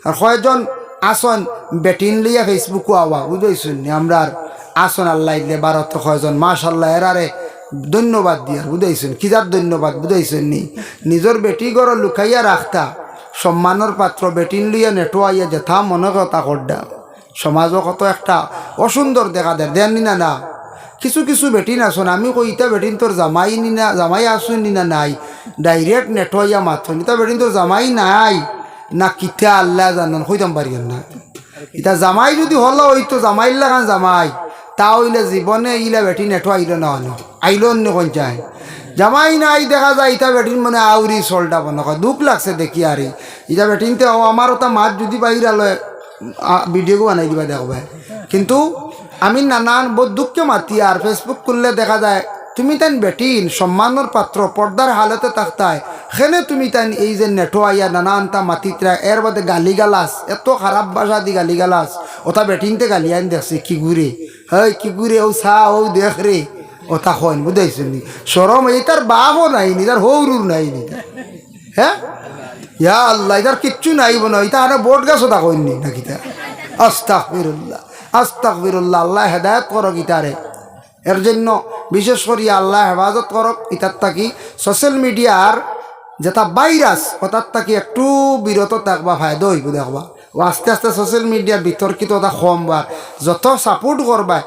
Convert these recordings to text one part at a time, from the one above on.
আর কয়জন আসন বেটিন লিয়া ফেসবুকও আওয়া বুঝাইছেন আমরা আসন আল্লাহ ইলে 12-13 মাশাল্লাহ এরারে ধন্যবাদ দিয়ার বুঝাইছেন কিজার ধন্যবাদ বুঝাইছেন নি নিজের বেটি ঘর লুকাইয়া রাখতা সম্মানের পাত্র বেটিন লিয়া নেটোয়াইয়া যেথা মনে কথা করডা সমাজও কত একটা অসুন্দর দেখা দেন না না কিছু কিছু বেটিন আসুন আমি কইতা বেটিন তোর জামাই নি না জামাই আসুন নি না নাই ডাইরেক্ট নেটোয়াইয়া মাত্র নিতা বেটিন তোর জামাই নাই না কিতা আল্লাহ জানান কইতাম পারিয়েন না ইতা জামাই যদি হলো হইতো জামাই লাগান জামাই তা হইলে জীবনে ইলা বেটি নেটো আইল না আইল অন্য কোন চায় জামাই নাই দেখা যায় ইটা বেটিন মানে আউরি চলটা বন দুঃখ লাগছে দেখি আর ইটা বেটিনতে আমার ওটা মাছ যদি বাইরালে ভিডিও বানাই দিবা দেখবে কিন্তু আমি নানান বহুত দুঃখে মাতি আর ফেসবুক করলে দেখা যায় তুমি তাই বেটিন সম্মানের পাত্র পর্দার হালতে থাকতায় সেনে তুমি তাই এই যে নেটো আইয়া নানানটা মাতিতরা এর বাদে গালিগালাস এত খারাপ ভাষা দি গালিগালাস ওটা বেটিনতে গালি আইন দেখছে কি ঘুরে হয় কি ঘুরে ও চা ও দেখ রে ওটা হন বুঝাইছেন নি সরম এই তার বাপও নাইনি তার হৌরুর নাইনি হ্যাঁ ইয়া আল্লাহ এটার কিচ্ছু নাইব না এটা আরে বোট গাছ ওটা কইনি নাকি তা আস্তাগফিরুল্লাহ আস্তাগফিরুল্লাহ আল্লাহ হেদায়েত করো গিটারে এর জন্য বিশেষ করে আল্লাহ হেফাজত করক ইতার থাকি সোশ্যাল মিডিয়ার যেটা ভাইরাস ওটার থাকি একটু বিরত থাকবা ফায়দা হইব দেখবা ও আস্তে আস্তে সোশ্যাল মিডিয়ার বিতর্কিত ওটা কমবার যত সাপোর্ট করবা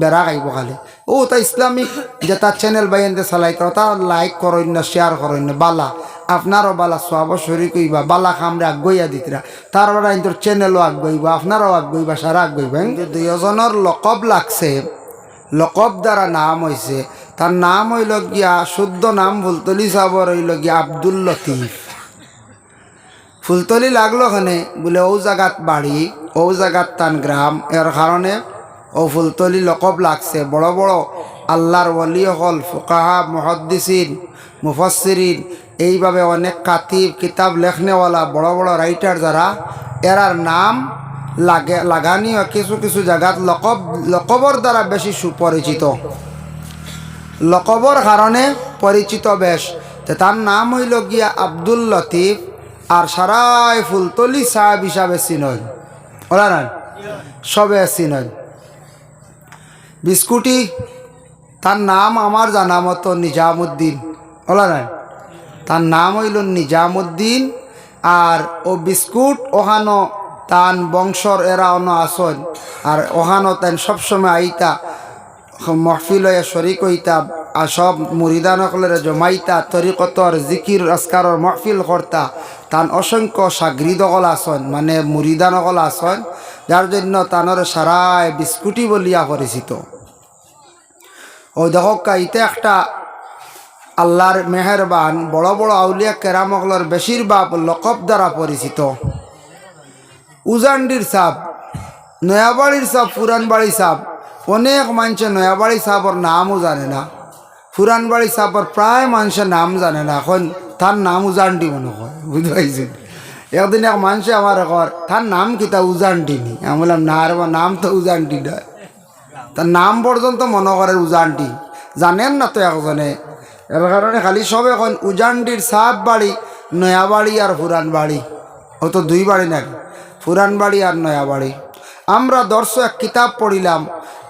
বেড়া খাইব খালি ও তা ইসলামিক যেটা চ্যানেল বাইনতে চালাইতে ওটা লাইক করেন না শেয়ার করেন না বালা আপনারও বালা সব শরীর কইবা বালা খামরে আগুইয়া দিতরা তারপরে তোর চ্যানেলও আগুইবা আপনারও আগুইবা সারা আগুইবা কিন্তু দুইজনের লকব লাগছে লকব দ্বারা নাম হয়েছে তার নাম হইল গিয়া শুদ্ধ নাম ফুলতলি সাবর হইল গিয়া আব্দুল লতিফ ফুলতলি লাগলো খানে বলে ও জায়গাত বাড়ি ও জায়গাত তান গ্রাম এর কারণে ও ফুলতলি লকব লাগছে বড় বড় আল্লাহর ওয়ালি হল ফুকাহা মুহাদ্দিসিন মুফাসসিরিন এইভাবে অনেক কাতিব কিতাব লেখনেওয়ালা বড় বড় রাইটার যারা এরার নাম লাগানিও কিছু কিছু জায়গাত লকবর দ্বারা বেশি সুপরিচিত লকবর কারণে পরিচিত বেশ তার নাম হইল গিয়া আব্দুল লতিফ আর সারাই ফুলতলি সাহেব হিসাবে চিনয় ওরা না সবে চিনয় বিস্কুটি তার নাম আমার জানা মতো নিজামুদ্দিন ওলা নাই তার নাম হইল নিজামুদ্দিন আর ও বিস্কুট ওখানো তান বংশর এরা অন্য আসন আর ওখানো তান সবসময় আইতা মহফিল শরিক হইতা আর সব মুরিদানকলের জমাইতা তরিকতর জিকির আসকারর মহফিল করতা তান অসংখ্য সাগরিদকল আসন মানে মুরিদানকল আসন যার জন্য তানোর সারায় বিস্কুটি বলিয়া পরিচিত ও দেখক ইতে একটা আল্লাহর মেহেরবান বড় বড় আউলিয়া কেরামকলর বেশিরভাগ লকব দ্বারা পরিচিত উজান্ডির সাপ নয়াবাড়ির সাপ পুরানবাড়ি সাপ অনেক মানুষে নয়াবাড়ি সাপর নামও জানে না পুরানবাড়ি সাপর প্রায় মানুষের নাম জানে না এখন তার নাম উজান্ডি মনে হয় বুঝতে পারছি একদিন এক মানুষে আমার ঘর তার নাম কি তা উজান্ডি নি আমি বললাম না রে নাম তো উজান্ডি নয় তার নাম পর্যন্ত মনে করে উজান্ডি জানেন না তো একজনে এর কারণে খালি সব এখন উজান্ডির সাপ বাড়ি নয়াবাড়ি আর পুরানবাড়ি ও তো দুই বাড়ি নাকি পুরানবাড়ি আর নয়াবাড়ি আমরা দর্শক এক কিতাব পড়িলাম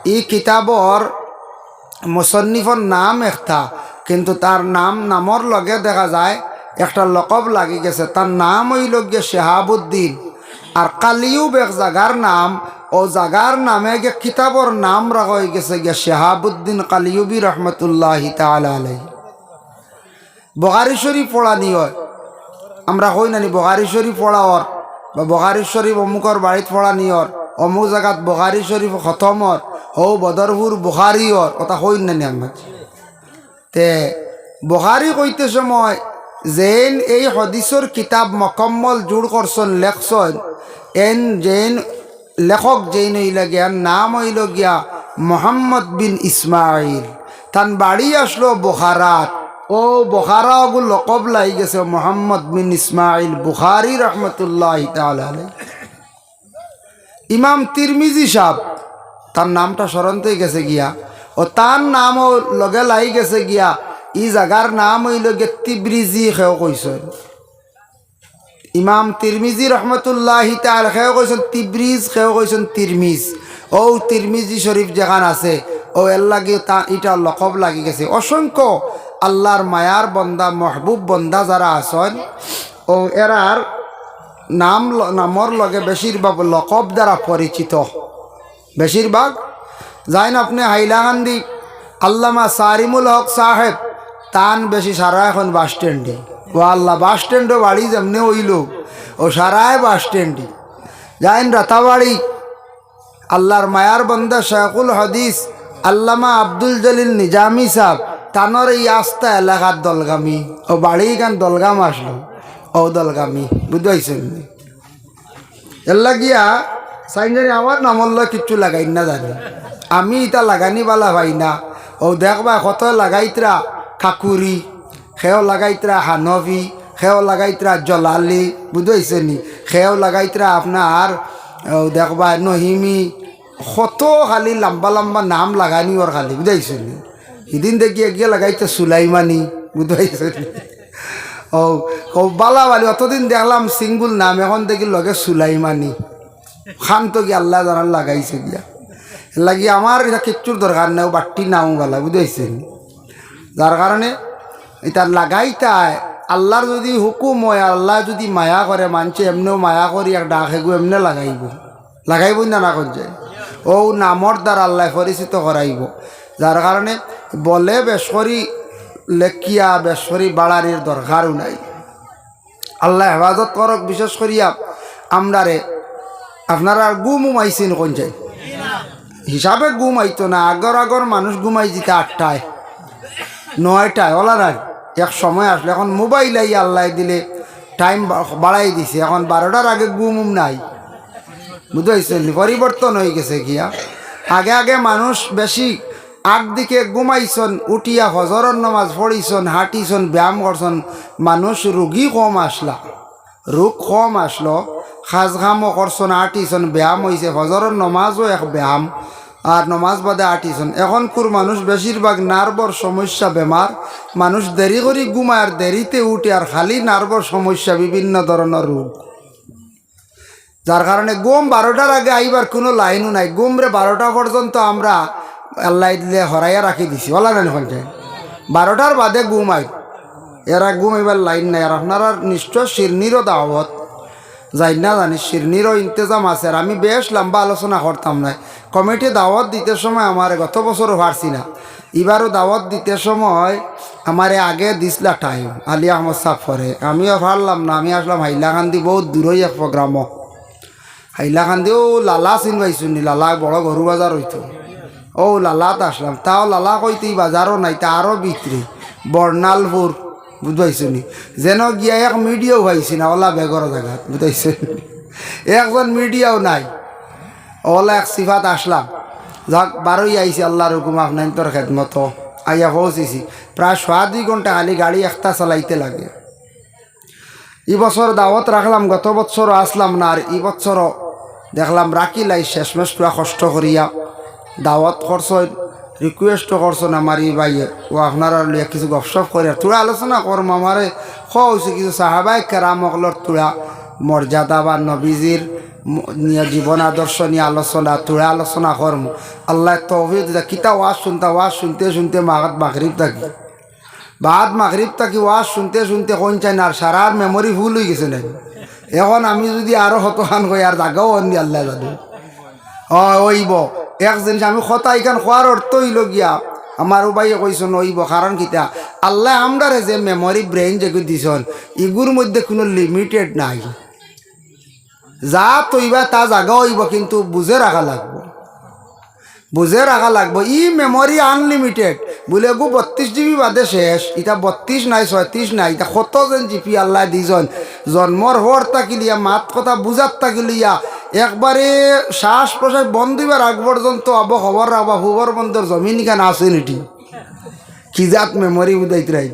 এই কিতাবর মুসন্নিফর নাম একটা কিন্তু তার নামর লগে দেখা যায় একটা লকব লাগি গেছে তার নাম হইল গিয়ে শেহাবুদ্দিন আর কালিউব এক জাগার নাম ও জাগার নামে গিয়ে কিতাবর নাম রাখা হয়ে গেছে গিয়ে শেহাবুদ্দিন কালিউবি রহমতুল্লাহি তাআলা আলাইহি বুখারী শরীফ পড়া নিয় আমরা কই নানি বুখারী শরীফ পড়াওর বা বুখারী শরীফ অমুকর বাড়িত পড়া নিয়র অমুক জায়গাত বুখারী শরীফ খতমর ও বদরপুর বুখারীর ওটা কই নানি আমরা তে বুখারী কইতে সময় যেন এই হদিসর কিতাব মকম্মল জুড় করছেন লেখছেন এন যেন লেখক যেন হইল গিয়া নাম হইল গিয়া মোহাম্মদ বিন ইসমাইল তান বাড়ি আসলো বুখারাত ও বুখারা ওগুলো লকব লাই গেছে মোহাম্মদ বিন ইসমাইল বুখারী রহমতুল্লাহি তাআলা আলাইহি ইমাম তিরমিজি সাহেব তার নামটা স্মরণতে গেছে গিয়া ও তার নামও লগে লাই গেছে গিয়া ই জাগার নাম হইল গে তিব্রিজি খেও কইছে ইমাম তিরমিজি রহমতুল্লাহি তাআলা খেয়ে কইছেন তিব্রিজ, খেয়ে কইছেন তিরমিজ। ও তিরমিজি শরীফ যেখান আছে ও এর লাগে তা এটা লকব লাগি গেছে। অসংখ্য আল্লাহর মায়ার বন্দা মহবুব বন্দা যারা আছেন ও এরার নামর লগে বেশিরভাগ লকব দ্বারা পরিচিত। বেশিরভাগ যাইন আপনি হাইলাকান্দি আল্লামা সারিমুল হক সাহেব তান বেশি সারা এখন বাস স্ট্যান্ডে। ও আল্লাহ, বাস স্ট্যান্ডও বাড়ি যেমনি হইল ও সারায় বাস স্ট্যান্ডে। যাইন রাতাবাড়ি আল্লাহর মায়ার বন্দা শেখুল হাদিস আল্লামা আব্দুল জলিল নিজামি সাহেব তানোর এই আস্থা এলাকার দলগামী ও বাড়ি গান দলগাম আসলো ও দলগামী বুঝাইছেন। এর লাগিয়া সাইনজানি আমার নামল্ল কিচ্ছু লাগাই না জানি, আমি ইটা লাগানি বালা ভাই না। ও দেখবা কত লাগাইতরা কাকুরি, সেও লাগাইতরা হানভি, সেও লাগাইতরা জলালি বুঝাইছে নি, সেও লাগাইতরা আপনার দেখবা নহিমি, কত খালি লম্বা লম্বা নাম লাগানি ওর খালি বুঝাইছে নি। সেদিন দেখি এগিয়ে লাগাইছে সুলাইমানি বুঝাইছে নি। ও ও বালা বালি অতদিন দেখলাম সিঙ্গুল নাম, এখন দেখি লগে সুলাইমানি খান তো কি আল্লাহ জানার লাগাইছে গিয়া লাগি আমার এটা কিচ্ছুর দরকার নেই, বাট্টি নাও গলা বুঝাইছেন। যার কারণে এটা লাগাইতায় আল্লাহর যদি হুকুম হয়, আল্লাহ যদি মায়া করে মানছে এমনিও মায়া করি এক ডাক এগু এমনি লাগাইব না না করছে ও নামর দ্বারা আল্লাহ পরিচিত করাইব। যার কারণে বলে বেশরি লেখিয়া বেশরি বাড়ানির দরকারও নাই। আল্লাহ হেফাজত করক। বিশেষ করিয়া আমরারে আপনারা গুম উমাইছেন কোন যায় হিসাবে গুম আইতো না, আগর মানুষ ঘুমাই যেতে 8টায় 9টায় ওলা না। এক সময় আসলে এখন মোবাইল আই আল্লাহ দিলে টাইম বাড়াই দিছে, এখন 12টার আগে গুম নাই বুঝাইছেন। পরিবর্তন হয়ে গেছে গিয়া। আগে মানুষ বেশি আগ দিকে ঘুমাইছন, উঠিয়া ফজরের নামাজ পড়িছন, হাঁটিছন, ব্যায়াম করছন, মানুষ রোগী কম আসলা, রোগ কম আসলো, খাজ ঘামও করছন, হাঁটিছন, ব্যায়াম হয়েছে, ফজরের নমাজও এক ব্যায়াম আর নমাজ বাদে হাঁটিছন। এখনকার মানুষ বেশিরভাগ নার্ভর সমস্যা বেমার, মানুষ দেরি করে ঘুমায় আর দেরিতে উঠে আর খালি নার্ভর সমস্যা, বিভিন্ন ধরনের রোগ। যার কারণে ঘুম 12টার আগে আইবার কোনো লাইনও নাই। ঘুমরে 12টা পর্যন্ত আমরা আল্লাহ দিলে হরাইয়া রাখি দিছি ওলা না এখন যায় 12টার বাদে ঘুম আই, এরা ঘুম এবার লাইন নাই। আর আপনারা নিশ্চয় শিরনিরও দাওয়াত যাই না জানি, শিরনিরও ইন্তজাম আছে। আর আমি বেশ লম্বা আলোচনা করতাম না, কমিটি দাওয়াত দিতে সময় আমার গত বছরও পারছি না, এবারও দাওয়াত দিতে সময় আমার আগে দিসলা টাইম আলী আহমদ সাফরে, আমিও পারলাম না। আমি আসলাম হাইলাকান্দি, বহুত দূরই এক প্রোগ্রামও হাইলাকান্দিও লালা চিন পাইছো নি, লালা বড় গরু বাজার হইতো, ও লালাত আসলাম। তাও লালা কইতে বাজারও নাই, তা আরও বিক্রি বর্ণালপুর বুঝাইছো নি, যেন গিয়া এক মিডিয়াও পাইছি না ওলা বেগর জায়গাত বুঝাইছে। একজন মিডিয়াও নাই, ওলা এক সিফাত আসলাম। যাক 12ই আইসি আল্লাহর হুকুম আপনার তোর খেদমত আইয়া পৌঁছেছি। প্রায় 2.5 ঘন্টা খালি গাড়ি একটা চালাইতে লাগে। এই বছর দাওয়াত রাখলাম, গত বছরও আসলাম না, আর এই বছরও দেখলাম রাখিলাই শেষমেশ পুরা কষ্ট করিয়া দাওয়াত করছেন, রিকোয়েস্টও করছেন আমার এই ভাইয়ে ও আপনারা লিয়া কিছু গপসপ করে তোরা আলোচনা করম। আমারে হয়েছে কিছু সাহাবাই কেরামকলর তোরা মর্যাদা বা নবীজির নিয়ে জীবন আদর্শ নিয়ে আলোচনা তোরা আলোচনা করম। আল্লাহ তৌফিক দিতা। কিতা ওয়াজ শুনতে শুনতে মাগরিব থাকি ওয়াজ শুনতে কোন চাই না, আর সারার মেমোরি ফুল হয়ে গেছে না। এখন আমি যদি আরও হতখান হই আর জাগাও অন্য আল্লাহ জানো ওইব এক জিনিস। আমি কথা এখান খোয়ার অর্থ হইল গিয়া আমার বাইয়ে কইসন ওইব, কারণ কিতা আল্লাহ আমরারে যে মেমোরি ব্রেইন যেগুলো দিছন এগুর মধ্যে কোনো লিমিটেড নাই। যা তৈবা তা জাগা হইব, কিন্তু বুঝে রাখা লাগবো, ই মেমোরি আনলিমিটেড বলে গো 32 GB বাদে শেষ। এটা 32 নাই 36 নাই, এটা কত যেন জিপি আল্লাহ দিজন। জন্মর হর তাকিলিয়া মাত কথা বুঝার তাকিলিয়া একবারে শ্বাস প্রশ্বাস বন্ধ হইবার আগ পর্যন্ত খবর রাখবা হুবর বন্ধর জমিন খান আছে নিটি কি জাত মেমোরি বুঝাইতে রাই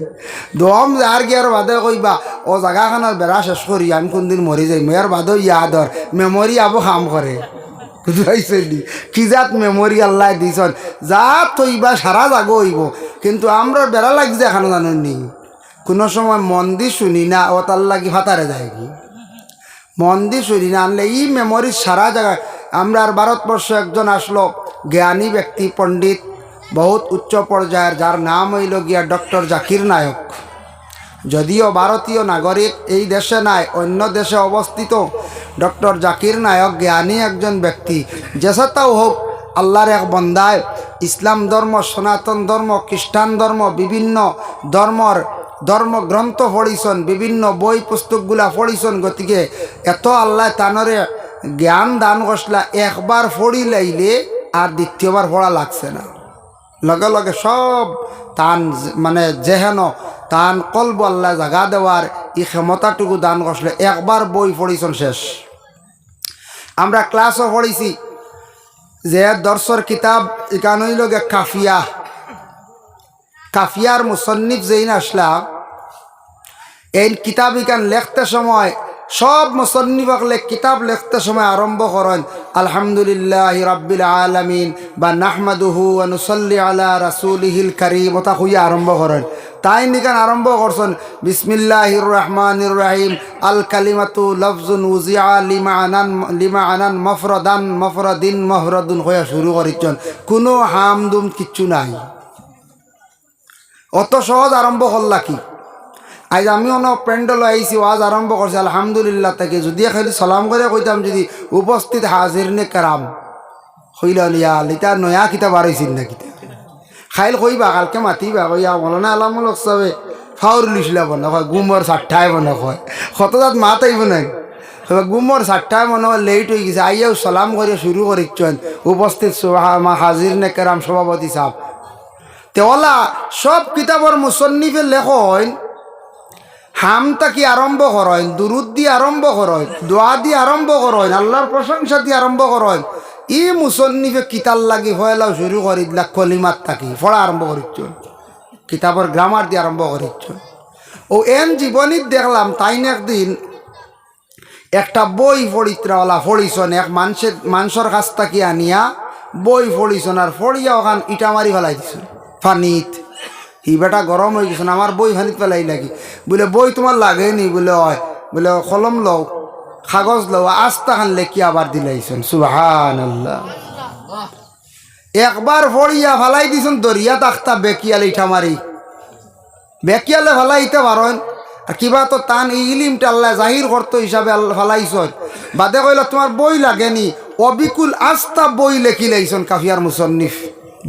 দম যার গিয়ার বাদে কইবা ও জায়গাখানার বেড়া শেষ করি আমি কোনদিন মরি যাই মেয়ের বাদেও ইয়াদর মেমোরি কাম করে কি জাত মেমোরি আল্লাহ দিছন। যা তৈবা সারা জাগো হইব, কিন্তু আমরা বেড়া লাগছে এখানে জানেন নি কোনো সময় মন দি শুনি না ও তার লাগি ফাতারে যায় কি মন দিয়ে সরি না আনলে এই মেমোরি সারা জায়গায়। আমরা আর ভারতবর্ষ একজন আসলো জ্ঞানী ব্যক্তি, পণ্ডিত, বহুত উচ্চ পর্যায়ের, যার নাম হইল গিয়া ডক্টর জাকির নায়ক। যদিও ভারতীয় নাগরিক, এই দেশে নাই, অন্য দেশে অবস্থিত। ডক্টর জাকির নায়ক জ্ঞানী একজন ব্যক্তি, যেসাতাও হোক আল্লাহর এক বন্দায়। ইসলাম ধর্ম, সনাতন ধর্ম, খ্রিস্টান ধর্ম, বিভিন্ন ধর্মগ্রন্থ পড়িছন, বিভিন্ন বই পুস্তকগুলা পড়িছন। গতিকে এত আল্লাহ তানরে জ্ঞান দান করসলা, একবার পড়ি লাইলে আর দ্বিতীয়বার পড়া লাগছে না। লগে লগে সব তান মানে যেহেন তান কলব আল্লাহ জাগা দেওয়ার এই ক্ষমতাটুকু দান করলে একবার বই পড়িছন শেষ। আমরা ক্লাসও পড়িছি যে দর্শর কিতাব এখানে হইল গে কাফিয়া। কাফিয়ার মুসন্নিফ যেইন আসলা, এই কিতাব ইখান লেখতে সময় সব মুসন্নিফকলে কিতাব লিখতে সময় আরম্ভ করেন আলহামদুলিল্লাহ রাব্বিল আলামিন বা নাহমাদুহু ওয়া নুসাল্লি আলা রাসূলিহিল কারীম, ওটা হইয়া আরম্ভ করেন। তাই নিকান আরম্ভ করছেন বিসমিল্লাহির রহমানির রহিম, আল কালিমাতু লফজুন উজিআ লিমাআনান মফরাদিন মহরাদুন হইয়া শুরু করিছেন। কোনো হামদুম কিচ্ছু নাই। অত সহজ আরম্ভ করলা কি? আজ আমি অন প্যান্ডেল আইসি, ওয়াজ আরম্ভ করছি আলহামদুলিল্লাহ থেকে। যদি খালি সালাম করে কইতাম যদি উপস্থিত হাজির নে কারাম হইল নিয়াল, এটা নয়া কিতাব আরইছিল না কিতা খাইল কইবা কালকে মাতিবা কইয়া মৌলানা আলামুল হক সাহেবে ফাউর লিসলা বনা হয়, গুমর সাতটায় বনা হয়, কতজাত মাত আইব নাই, গুমর সাতটায় মনে হয় লেট হয়ে গেছে। আইয়াও সালাম করে শুরু করিচ্ছেন উপস্থিত হাজির নে কারাম সভাপতি সাহেব। তেওলা সব কিতাবর মুসন্নিফে লেখন হামতা কি আরম্ভ করেন, দুরুদ দিয়ে আরম্ভ করেন, দোয়া দিয়ে আরম্ভ করেন, আল্লাহর প্রশংসা দিয়ে আরম্ভ করেন। ই মুসন্নিফে কিতাল লাগি হয়লাও শুরু করি দিলা কলিমাত থাকি পড়া আরম্ভ করিচ্ছ, কিতাবর গ্রামার দিয়ে আরম্ভ করিচ্ছ। ও এন জীবনীত দেখলাম তাই একদিন একটা বই পড়িত্রাওয়ালা পড়িছন, এক মানুষের কাছ থাকি আনিয়া বই পড়িছন, আর পড়িয়া ওখান ইটা মারি ফেলাই দিছন ফানিত। ই বেটা গরম হয়ে গেছে, আমার বই ফানিত পেলাই লাগি। বলে বই তোমার লাগেনি? বলে হয়। বলে কলম লও, কাগজ লও, আস্তা খান লেখি আবার দিলাইছেন। সুবহানাল্লাহ। একবার ফড়িয়া ফালাই দিছেন দরিয়া তাক্তা বেকিয়ালে ইটা মারি, বেকিয়ালে ফালাইতে পারেন। আর কিবা তো টান ইলিমটা আল্লাহ জাহির করতো হিসাবে আল্লাহ ফালাইছ। বাদে কইল তোমার বই লাগেনি, অবিকুল আস্তা বই লেখি লাইছন কাফিয়ার মুসন্নিফ।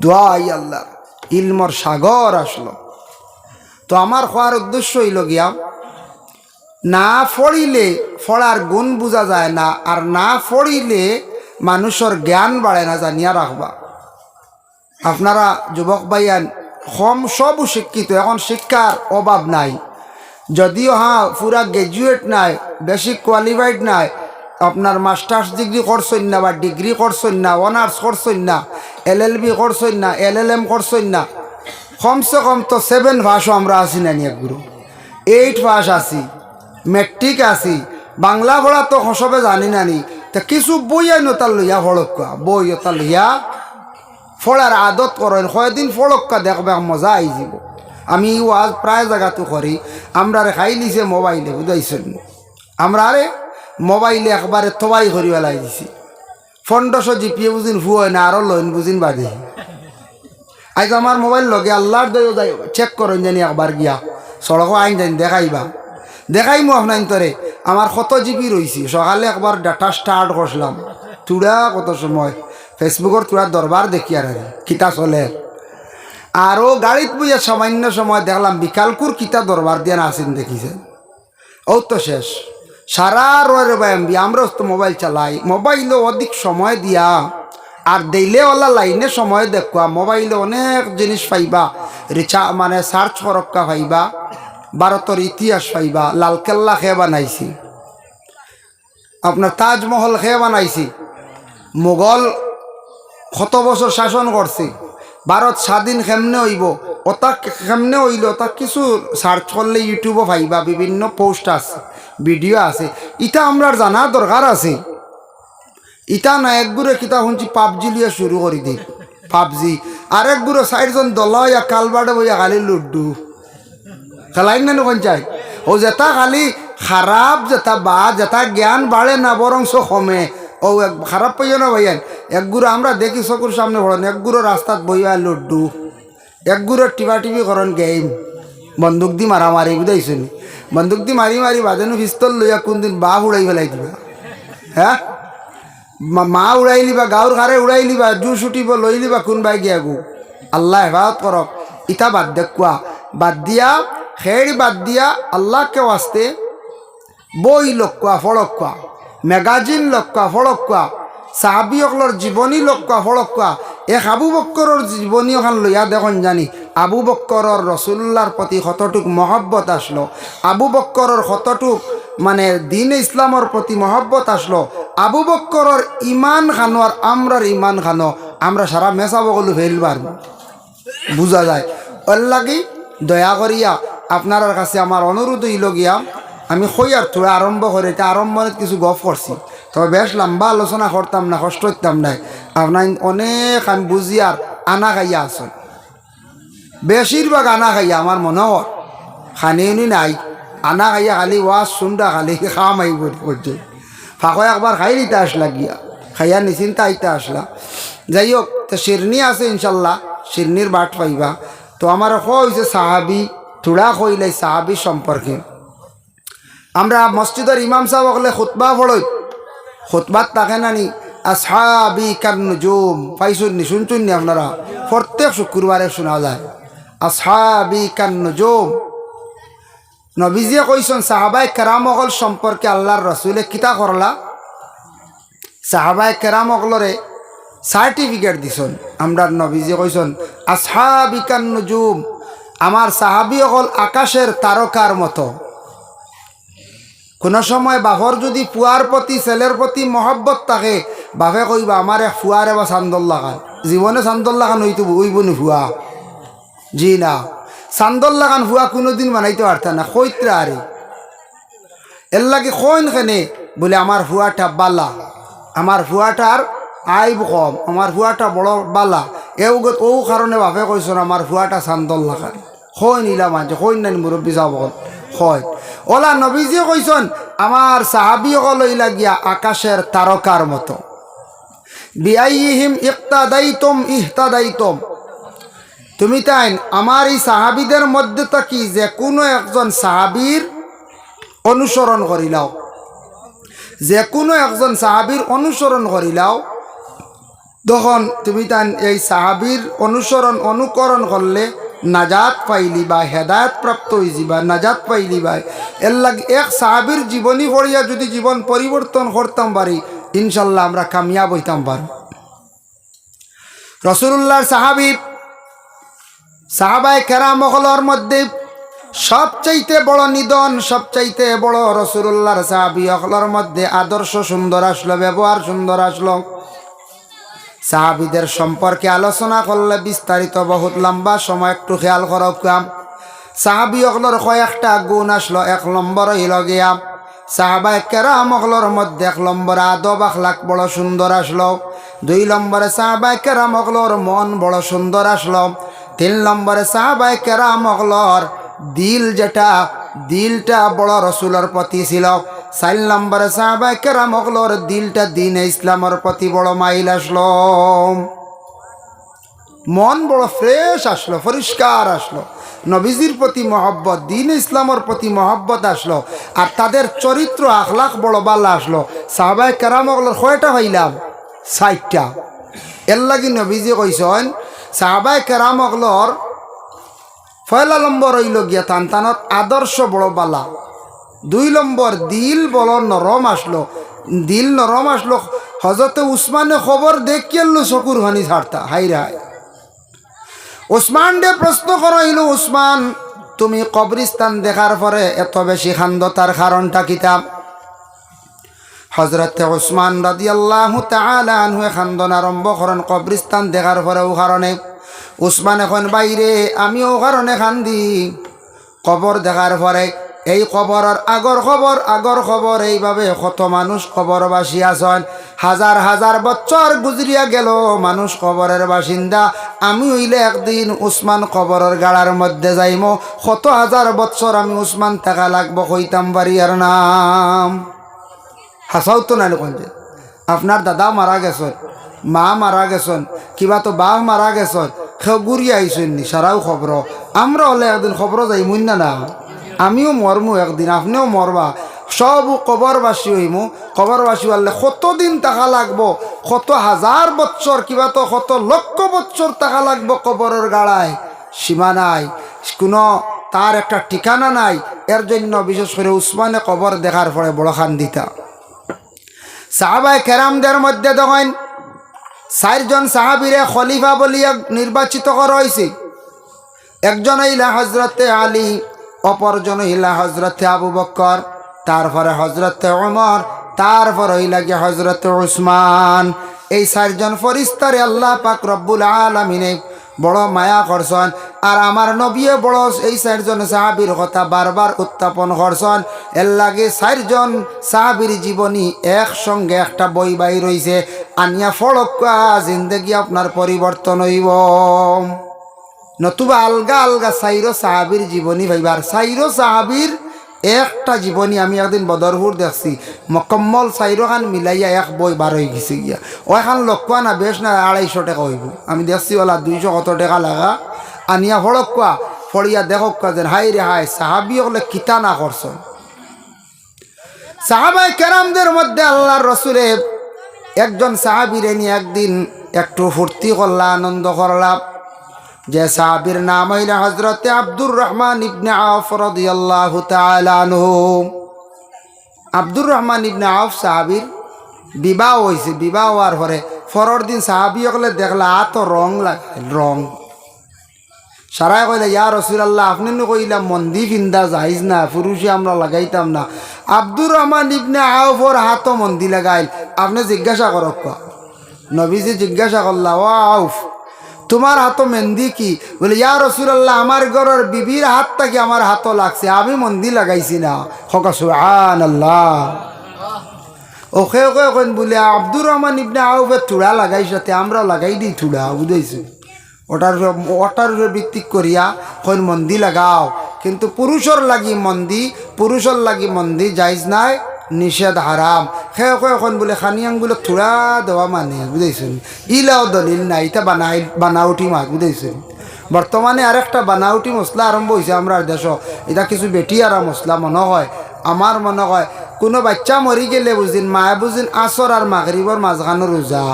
দোয়াই আল্লাহ ইলমর সাগর আসলো। তো আমার খোয়ার উদ্দেশ্য হইল গিয়া, না পড়িলে পড়ার গুণ বোঝা যায় না, আর না পড়িলে মানুষের জ্ঞান বাড়ে না, জানিয়া রাখবা। আপনারা যুবক ভাইয়ান কম সব শিক্ষিত, এখন শিক্ষার অভাব নাই। যদিও হ্যাঁ পুরা গ্রাজুয়েট নাই, বেশি কোয়ালিফাইড নাই, আপনার মাস্টার্স ডিগ্রি করছেন না, বা ডিগ্রি করছেন না, অনার্স করছেন না, LLB করছেন না, LLM করছেন না, কমসে কম তো 7 ভাষা আমরা আছি না, নিয়ে গুরু 8 ভাষা আছি, মেট্রিক আছি, বাংলা পড়া তো সবে জানি না নি। তা কিছু বই আইন তার লইয়া ফড়ক্কা, বই ওটা লইয়া ফড়ার আদত করেন, কয়দিন ফড়ক্কা দেখবে মজা আই যাব। আমি ওয়াজ প্রায় জায়গাতো করি, আমরা রে খাই লিছে মোবাইলে, বুঝাইছেন? আমরা আরে মোবাইলে একবারে থবাই করি বেলাই দিছি। 1500 জিপিএ বুঝিন ভুয় না, আরও লইন বুঝিন বাদে। আজ আমার মোবাইল লগে আল্লাহর দয় যাই চেক করেন জানি একবার গিয়া সড়ক আইন জানি দেখাইমু আপনার তরে আমার কত জিবি রয়েছি। সকালে একবার ডাটা স্টার্ট করছিলাম, তুড়া কত সময় ফেসবুকের তুড়ার দরবার দেখি আর কিতা চলে। আরও গাড়িত বইয়া সামান্য সময় দেখলাম বিকালকুর কিতা দরবার দিয়ে আসেন দেখিছেন। ও তো শেষ সারা রয়ে এমবি। আমরা তো মোবাইল চালাই, মোবাইলে অধিক সময় দিয়া আর দেইলেওয়ালা লাইনে সময় দেখুয়া। মোবাইলে অনেক জিনিস পাইবা, মানে সার্চ করক্কা পাইবা, ভারতের ইতিহাস পাইবা। লালকেল্লা খেয়ে বানাইছি, আপনার তাজমহল খেয়ে বানাইছি, মোগল কত বছর শাসন করছে, ভারত স্বাধীন কেমনে হইব, ওটা কেমনে হইল, ওটা কিছু সার্চ করলে ইউটিউবও পাইবা, বিভিন্ন পোস্ট আছে, ভিডিও আছে। ইটা আমরা জানার দরকার আছে। ইটা না একগুড়ে কিতা শুনছি পাবজি লিয়ে শুরু করে দিই, পাবজি। আরেক গুড়ে 4জন দলয়া কালবাড়ে বইয়া খালি লুড্ডু খেলাই না কোন চাই। ও যেটা খালি খারাপ যেটা জ্ঞান বাড়ে না বরংস কমে। ও এক খারাপ পাইও না ভাইয়ান। একগুলো আমরা দেখি চকুর সামনে পড়েন, একগুলো রাস্তাত বইয়া লড্ডু, একগুলো টিপি করেন গেম, বন্দুক দি মারামারি বুঝাইছেন। বন্দুক দি মারি মারি বাজানো পিস্তল লইয়া কোনদিন বাপ উড়াই ফেলাই দিবা, হ্যাঁ মা উড়াই লিবা, গাঁর ঘাড়ে উড়াই লিবা, জু ছুটিব লই লিবা কোনবাই গিয়া গু। আল্লাহ হেফাজত করক। ইটা বাদ দেখুয়া বাদ দিয়া খেড়ি বাদ দিয়া আল্লাহকে ওয়াস্তে বই লক্কা ফড়ক্কা, ম্যাগাজিন লক্কা ফড়ক্কা, সাহাবি অকলর জীবনী লক্কা ফড়ক্কা। এক আবু বক্করের জীবনী ওখান লইয়া দেখুন জানি আবু বক্করের রসুল্লাহর প্রতি কতটুক মহব্বত আসলো, আবু বক্করের কতটুক মানে দিন ইসলামের প্রতি মহব্বত আসলো। আবু বক্করের ইমান খানো আর আমরার ইমান খানো, আমরা সারা মেসা বগলু ফেলবার বুঝা যায়। ওর লাগি দয়া করিয়া আপনার কাছে আমার অনুরোধ হইল গিয়া, আমি কইয়ার থোড়া আরম্ভ করে এটা আরম্ভে কিছু গপ করছি, তবে বেশ লম্বা আলোচনা করতাম না, কষ্ট হইতাম নাই। আপনার অনেক আমি বুঝিয়ার আনা খাইয়া আসুন, বেশিরভাগ আনা খাইয়া আমার মনে হয় খানিউনি নাই, আনা খাইয়া খালি ওয়াজ শুনটা খালি খাম আইব করছে। ফাঁকো একবার খাই নিতে আসলা গিয়া, খাইয়া নিশ্চিন্তা আইতে আসলা। যাই হোক, তো শিরনি আছে ইনশাল্লাহ, শিরনির বাট পাইবা। তো আমার হয়েছে সাহাবি, থোড়া কইলাই সাহাবি সম্পর্কে। আমরা মসজিদের ইমাম সাহেব হলে খুতবা পড়ই, খুতবাত থাকে নানি আসহাবি কান নুজুম, পাইছুন নি শুনছুন নি আপনারা? প্রত্যেক শুক্রবারে শোনা যায় আসহাবি কান নুজুম। নবীজিয়ে কইছেন সাহাবায়ে কেরাম অকল সম্পর্কে আল্লাহর রসুলে কিতা করলা, সাহাবায়ে কেরাম অকলরে সার্টিফিকেট দিছেন। আমরা নবীজি কইছেন আসহাবি কান নুজুম, আমার সাহাবি অকল আকাশের তারকার মতো। কোনো সময় বাপর যদি ফুয়ার প্রতি ছেলের প্রতি মহব্বত থাকে, বাপে কইবা আমার এক ফুয়ারে বা চান্দল লাগান, জীবনে চান্দল লাগান হইতো হইব নি ফুয়া? জি না, চান্দল লাগান ফুয়া কোনোদিন বানাইতে পারত না, কইত্রা আরে এর লাগে কইন খেনে বলে আমার ফুয়াটা বালা, আমার ফুয়াটার আইব কম, আমার ফুয়াটা বড় বালা। ও কারণে বাপে কইছেন আমার ফুয়াটা চান্দল লাগান। কই নিলা মানছে, কই নানি মুরব্বী যাব হয় ওলা। নবীজিও কইছেন আমার সাহাবি লইলা গিয়া আকাশের তারকার মতো। বিআইহিম ইক্তাদাইতুম ইহতাদাইতুম, তুমি তাই আমার এই সাহাবিদের মধ্যে থাকি যে কোনো একজন সাহাবীর অনুসরণ করিলাও, যে কোনো একজন সাহাবীর অনুসরণ করিলাও, তখন তুমি তাই এই সাহাবীর অনুকরণ করলে নাজাত পাইলি বা হেদায়ত প্রাপ্ত হয়েছি বা নাজাত পাইলি বা। এর লাগে এক সাহাবীর জীবনী পড়িয়া যদি জীবন পরিবর্তন করতাম পারি, ইনশাল্লাহ আমরা কামিয়াব হইতাম পারি। রাসূলুল্লাহর সাহাবায়ে কেরাম হলর মধ্যে সবচাইতে বড় নিদন, সবচাইতে বড় রাসূলুল্লাহর সাহাবী হলর মধ্যে আদর্শ সুন্দর আসলো, ব্যবহার সুন্দর আসলো। সাহাবীদের সম্পর্কে আলোচনা করলে বিস্তারিত বহুত লম্বা সময়, একটু খেয়াল করো কাম। সাহাবী অকলর কয়েকটা গুণ আসলো। এক নম্বর হইল গিয়া সাহাবায়ে কেরাম অকলর মধ্যে এক নম্বর আদব আখলাক বড় সুন্দর আসলো। 2 নম্বরে সাহাবায়ে কেরাম অকলর মন বড় সুন্দর আসলো। 3 নম্বরে সাহাবায়ে কেরাম অকলর দিলটা বড় রসুলের প্রতি ছিল। 4 নম্বরে সাহাবায়ে কেরাম অকলর দিলটা দিন ইসলামের প্রতি বড় মাইল আসলো, মন বড় ফ্রেশ আসলো, পরিষ্কার আসলো, নবীজির প্রতি মহব্বত, দিন ইসলামের প্রতি মহব্বত আসলো, আর তাদের চরিত্র আখলাক বড় ভালো আসলো। সাহাবায়ে কেরাম অকলর কয়টা হইলাম? 4টা। এর লাগি নবীজি কইছেন সাহাবায়ে কেরাম অকলর পয়লা নম্বর হইল গিয়া তানতানত আদর্শ বড় বালা। 2 নম্বর দিল বড় নরম আসলো, দিল নরম আসলো। হজরতে উসমানে খবর দেখিয়াল চকুর হানি ছাড়তা, হাই রায়। উসমান দে প্রশ্ন করাইল, উসমান তুমি কবরিস্তান দেখার পরে এত বেশি খান্দ, তার কারণটা কিতা? হজরতে উসমান রাদিয়াল্লাহু তাআলা আনহু খান্দন আরম্ভ করেন কবরিস্তান দেখার পরে। ও কারণে উসমান এখন বাইরে, আমিও কারণে খান্দি কবর দেখার পরে। এই কবরের আগর খবর এইভাবে কত মানুষ কবরবাসী আছেন, হাজার হাজার বছর গুজরিয়া গেল, মানুষ কবরের বাসিন্দা। আমি হইলে একদিন উসমান কবরের গাড়ার মধ্যে যাইমো, কত হাজার বৎসর আমি উসমান থাকা লাগবো কইতাম বাড়ি আর নাম। হাসাও তো নাই কোন যে আপনার দাদা মারা গেছেন, মা মারা গেছেন, কিবা তো বাপ মারা গেছেন, সেও গুড়ি আইসেননি সারাও খবর। আমরা হলে একদিন খবর যাইমুন না না, আমিও মরমু একদিন, আপনিও মরবা, সব কবরবাসী হইমু। কবরবাসী হলে কতদিন টাকা লাগবো, কত হাজার বৎসর, কিবা তো কত লক্ষ বৎসর টাকা লাগবো কবরের গাড়ায়, সীমা নাই, কোনো তার একটা ঠিকানা নাই। এর জন্য বিশেষ করে উসমানে কবর দেখার পরে বড় খান্দিতা। সাহাবায়ে কেরামদের মধ্যে দেখেন 4 জন সাহাবীরে খলিফা বলিয়া নির্বাচিত করা হয়েছে। একজন হইলা হজরতে আলী, অপরজন হইলা হজরতে আবু বকর, তারপরে হজরতে ওমর, তারপর হইলা গিয়ে হজরতে উসমান। এই 4 জন ফরিস্তারে আল্লাহ পাক রব্বুল আলামিনে বড় মায়া করছেন। আর আমার নবীও বড় এই 4 জন সাহাবীর কথা বারবার উত্থাপন করছেন। এর লাগে 4 জন সাহাবীর জীবনী একসঙ্গে একটা বই বাইর হইছে, আনিয়া ফড়কা জিন্দেগি আপনার পরিবর্তন হইব। নতুবা আলগা আলগা 4 সাহাবীর জীবনী ভাইবার, 4 সাহাবীর একটা জীবনী আমি একদিন বদরপুর দেখছি, মকম্মল 4 খান মিলাইয়া এক বই বার হয়ে গেছে গিয়া। ওইখান লক্ষ্য না বেশ না 250 টাকা হইব। আমি দেখছি ওলা 200 কত টাকা লাগা, আনিয়া ফড়কা ফড়িয়া দেখক যেন হাই রে হাই সাহাবি হলে কিতা না করছেন। সাহাবায়ে কেরামদের মধ্যে আল্লাহর রসুলে একজন সাহাবীরে নিয়ে একদিন একটু ফুর্তি করলা, আনন্দ করলাম। যে সাহাবীর নাম হইল হযরতে আব্দুর রহমান ইবনে আওফ রাদিয়াল্লাহু তাআলা আনহু। আব্দুর রহমান ইবনে আওফ সাহাবীর বিবাহ হয়েছে। বিবাহ হওয়ার পরে পরের দিন সাহাবী হলে দেখলা এত রং লাগাইল, রং সারাই কইলে ইয়া রাসূলুল্লাহ আপনি কইলাম মন্দি ফিন্দা যাইজ না, পুরুষে আমরা লাগাইতাম না। আব্দুর রহমান ইবনে আওফর হাত মন্দি লাগাইল। আপনি জিজ্ঞাসা করক, নবীজি জিজ্ঞাসা করলা ও আউফ তোমার হাত মেহেন্দি কি? বলে ইয়া রাসূলুল্লাহ আমার ঘরের বিবির হাত থেকে আমার হাত লাগছে, আমি মন্দি লাগাইছি না। হকা সুবহানাল্লাহ। ওকে ওকে ওকে বলে আব্দুর রহমান ইবনে আউফের থুড়া লাগাইছে, আমরা লাগাই দিই থুড়া, বুঝাইছে ওটার ভিত্তিক করিয়া কইন মন্দি লাগাও, কিন্তু পুরুষের লাগি মন্দি জায়েজ নাই, নিষেধ হারাম। সেও এখন বলে খানিয়াং বলে থোড়া দেওয়া মানে, বুঝাইছেন ইলাও দলিল নাই, এটা বানাউটি মাছ, বুঝাইছেন। বর্তমানে আরেকটা বানাউটি মশলা আরম্ভ হয়েছে আমরা দেশ, এটা কিছু বেটি আর মশলা মনে হয়। আমার মনে হয় কোনো বাচ্চা মরি গেলে বুঝিন মায়ে বুঝিন আসর আর মাগরিবর মাঝখানো রোজা।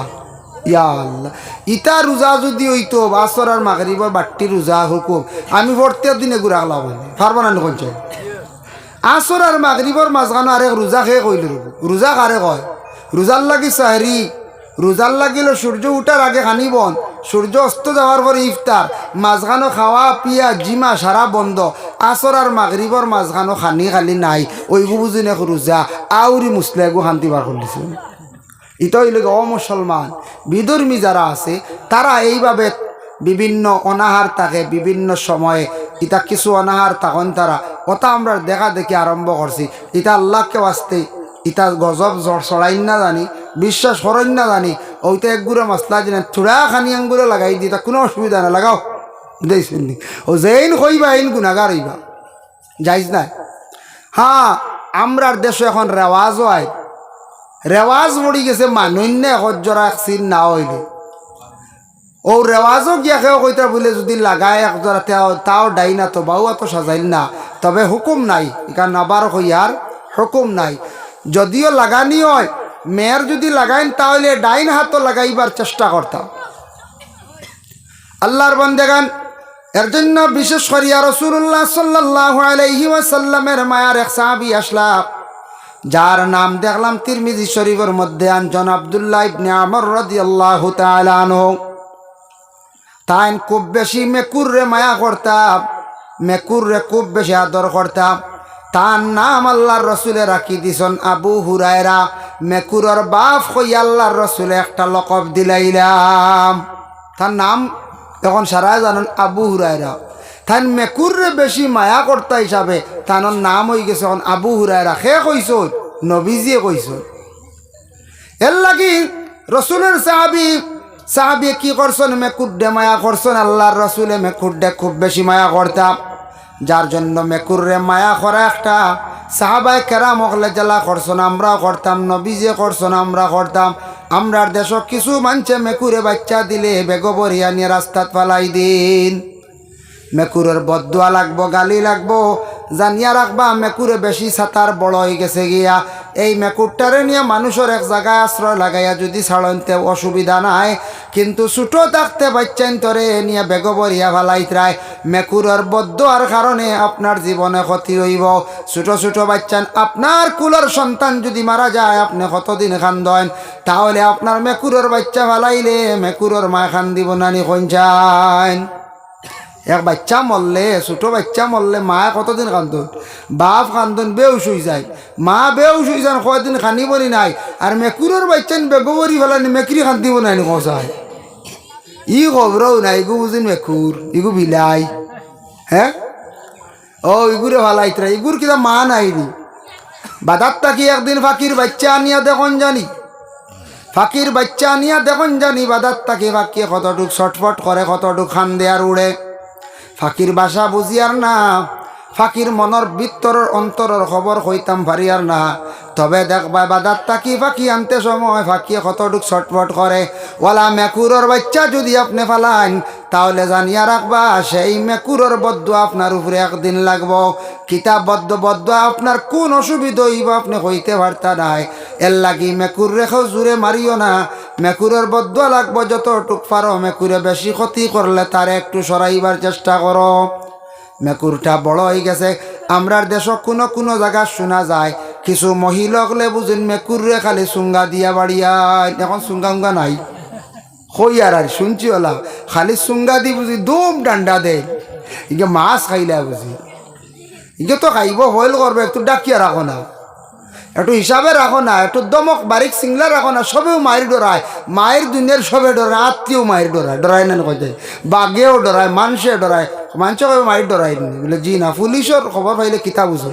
ইয়া আল্লাহ, ইটা রোজা যদি হইতো আসর আর মাগরিবর বাট্টি রোজা হুকুম, আমি প্রত্যেক দিনে ঘুরা খেলাম পারবো না কোনছে। আসর আর মাগরিবর মাঝখানো আরেক রোজা খেয়ে কইল, রোজা কারে কয়? রোজার লাগি সাহরি, রোজার লাগিল সূর্য উঠার আগে খানি বন, সূর্য অস্ত যাওয়ার পরে ইফতার, মাঝখানো খাওয়া পিয়া জিমা সারা বন্ধ। আসর আর মাগরিবর মাঝখানো খানি খালি নাই, ওইগু বুঝিন এক রোজা। আউরি মুসলিগু শান্তি বার করলিছে। ইটা হইল অমুসলমান বিধর্মী যারা আছে তারা এইভাবে বিভিন্ন অনাহার থাকে, বিভিন্ন সময়ে ইটা কিছু অনাহার তখন তারা কথা আমরা দেখা দেখি আরম্ভ করছি। ইটা আল্লাহকে আসতে ইটা গজব চড়াইন না জানি, বিশ্বাস করেন না জানি, ওইটা একগুড়ো মশলা জানেন থোড়া খানি আঙ্গুলো লাগাই দিই, তা কোনো অসুবিধা না, লাগাও বুঝাইছেন নি। ও যেইন কইবা এইন গুণাগার হইবা, যাইজ নাই। হ্যাঁ, আমরার দেশে এখন রেওয়াজও আয়, রেওয়াজ মরি গেছে মানুন্য হজ্জরা সিন না হইলে ও রেওয়াজও গিয়া খেয়েও কইতা বলে যদি লাগায় একজরা তাও ডাই না, তো বাউ এত সাজাইল না, তবে হুকুম নাই, এখান আবার হইয়ার হুকুম নাই। যদিও লাগানি হয় মেয়ের যদি লাগাইন তাহলে ডাইন হাতও লাগাইবার চেষ্টা করতাম। আল্লাহর বান্দাগান এর জন্য বিশেষ করিয়া রাসূলুল্লাহ সাল্লাল্লাহু আলাইহি ওয়াসাল্লামের মায়ার এক সাহাবী আসলা, যার নাম দেখলাম তিরমিজি শরীফের মধ্যে আনজন আব্দুল্লাহ ইবনে আমর রাদিয়াল্লাহু তাআলা আনহু। তাই খুব বেশি মেকুররে মায়া করতাম, মেকুররে খুব বেশি আদর করতাম। তার নাম আল্লাহর রসুলে রাখি দিছন আবু হুরায়রা। মেকুরর বাপ হই আল্লাহর রসুলে একটা লকব দিলাইলাম, তার নাম এখন সারা জানেন আবু হুরায়রা। তাই মেকুররে বেশি মায়া কর্তা হিসাবে তার নাম হয়ে গেছে এখন আবু হুরায়রা। সে কইস নবীজিয়ে কইস। এর লাগি রসুলের সাহাবি সাহাবী কি করছেন, মেকুরডে মায়া করছেন। আল্লাহর রসুলে মেকুরডে খুব বেশি মায়া করতাম, যার জন্য মেকুররে মায়া করা একটা সাহাবায়ে কেরাম হলে জ্বালা করছেন, আমরাও করতাম, নবীজে করছেন, আমরা করতাম। আমরার দেশ কিছু মানছে মেকুরে বাচ্চা দিলে বেগবরিয়া নিয়ে রাস্তাত ফালাই দিন। মেকুরের বদদুয়া লাগবো, গালি লাগবো, জানিয়া রাখবা মেকুরে বেশি ছাতার বড় হয়ে গেছে গিয়া। এই মেকুরটারে নিয়ে মানুষের এক জায়গায় আশ্রয় লাগাইয়া যদি ছাড়নতে অসুবিধা নাই, কিন্তু ছোটো থাকতে বাচ্চান তরে নিয়ে বেগবরিয়া ফালাইতরায়। মেকুরের বদদুয়ার কারণে আপনার জীবনে ক্ষতি হইব। ছোটো ছোটো বাচ্চান আপনার কুলের সন্তান যদি মারা যায়, আপনি কতদিন খান্দন? তাহলে আপনার মেকুরের বাচ্চা ফালাইলে মেকুরের মা খান দিব নানি কঞ্চান। এক বাচ্চা মরলে, ছোটো বাচ্চা মরলে মা কতদিন কান্দন? বাপ কান্দন বেউস হয়ে যায়, মা বেউস হয়ে যান, কয়দিন খানিবনি নাই। আর মেকুরের বাচ্চান বেগবরি ফেলানি মেকুরি খান্দিব নাই কষায়। ই খবরও নাই, ইগু বুঝিন মেকুর, ইগু বিলাই। হ্যাঁ, ও ইগুরে ফালাইতরা, ইগুর কিনা মা নাইনি। বাদার তাকি একদিন ফাঁকির বাচ্চা আনিয়া দেখুন জানি, ফাঁকির বাচ্চা আনিয়া দেখুন জানি। বাদার তাকি ফাঁকিয়ে কতটুক ছটফট করে, কতটুক খান দেয়ার উড়ে। ফাঁকির বাসা বুঝিয়ার না, ফাঁকির মনের ভিতরের অন্তরের খবর হইতাম পারিয়ার না। তবে দেখবা বাদার তাকি ফাঁকি আনতে সময় ফাঁকিয়ে কতটুক ছটফট করে। ওলা মেকুরের বাচ্চা যদি আপনি ফালান, তাহলে জানিয়া রাখবা সেই মেকুরের বদদুয়া আপনার উপরে একদিন লাগবো। কিতাব বদদুয়া আপনার কোন অসুবিধা হইব আপনি হইতে পারতা নাই। এর লাগি মেকুর রেখেও জুড়ে মারিও না। মেকুরের বদদুয়া লাগবো যতটুক পারো। মেকুরে বেশি ক্ষতি করলে তারে একটু সরাইবার চেষ্টা করো। মেকুরটা বড় হয়ে গেছে। আমরার দেশ কোনো কোনো জায়গা শোনা যায় কিছু মহিলা হলে বুঝেন মেকুরে খালি চুঙ্গা দিয়া বাড়িয়ায়। এখন চুঙ্গা উঙ্গা নাই, হই আর শুনছি ওলা খালি চুঙ্গা দি বুঝি দুম ডান্ডা দে। ইগে মাছ খাইলা বুঝি, ইগে তো খাইব হইল করবে, একটু ডাকিয়া রাখো না, একটু হিসাবে রাখো না, একটু দমক বারিক সিংলা রাখো না। সবেও মায়ের ডরায়, মায়ের দুনিয়ার সবে ডরায়, আত্মীয় মায়ের ডরায়, ডরায় না কইতে। বাঘেও ডরায়, মানুষে ডরায়, মানুষ কবে মায়ের ডরায় নি বলে জি না। পুলিশের খবর পাইলে কিতা বুঝো,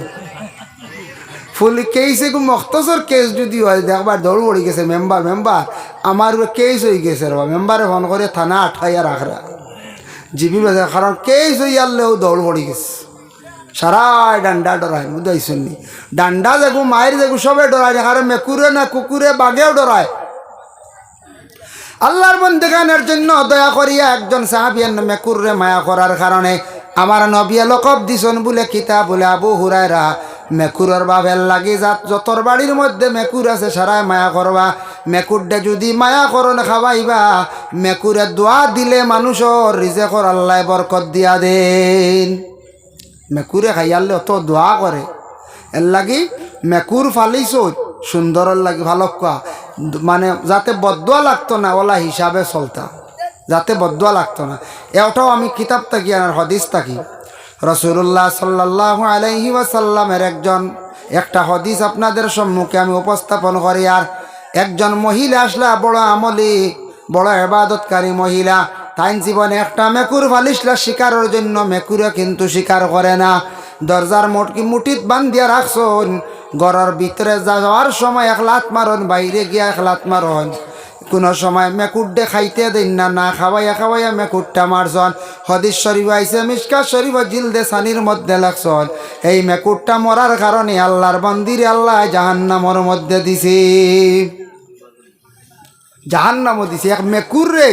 কেস এগু মখতসর কেস যদি হয় দেখবার দৌড় পড়ি গেছে মেম্বার আমার কেস হয়ে গেছে রা। মেম্বারে ফোন করে থানা আটকাইয়া রাখরা জিবি বাজে, কারণ কেস হয়ে আনলেও দৌড় পড়ি গেছে। সারাই ডান্ডা ডরায়, বুঝাইছেন নি? ডান্ডা যেগু মায়ের যেগু সবে ডরায়, কারণ মেকুরে না কুকুরে বাঘেও ডরায়। আল্লাহর বন্দেগানের জন্য দয়া করিয়া একজন সাহাবিয়ান মেকুরে মায়া করার কারণে আমার নবী লকব দিছন বলে কিতা বলে আবু হুরায়রা মেকুরের বাবের লাগি যতর বাড়ির মধ্যে মেকুর আছে সারাই মায়া করবা। মেকুরডে যদি মায়া করন খাওয়াইবা, মেকুরে দোয়া দিলে মানুষের রিজেকর আল্লাহ বরকত দিয়া দেন। মেকুরে খাইয়ালে অত দোয়া করে। এর লাগি মেকুর ফালিছ সুন্দরের লাগি ভালো কোয়া, মানে যাতে বদদুয়া লাগতো না ওলা হিসাবে চলতা, যাতে বদদুয়া লাগতো না। এটাও আমি কিতাব থাকি আর হদিস থাকি রাসূলুল্লাহ সাল্লাল্লাহু আলাইহি ওয়াসাল্লামের একটা হদিস আপনাদের সম্মুখে আমি উপস্থাপন করি। আর একজন মহিলা আসলা, বড় আমলি, বড় ইবাদতকারী মহিলা, তাই জীবনে একটা মেকুর ফালিসলা শিকারের জন্য। মেকুরে কিন্তু শিকার করে না, দরজার মুঠিত বান্ধিয়া রাখছন। ঘরের ভিতরে যাওয়ার সময় এক লাত মারন, বাইরে গিয়া এক লাত মারন। কোনো সময় মেকুরডে খাইতে দেন না, না খাওয়াইয়া মেকুরটা মারছন। হদিস শরীফ আইছে, মিশকাত শরীফ জিলদে সানির মধ্যে লাগছন। এই মেকুরটা মরার কারণে আল্লাহর বান্দির আল্লাহ জাহান্নামের মধ্যে দিছে, জাহান্নামও দিছে এক মেকুরে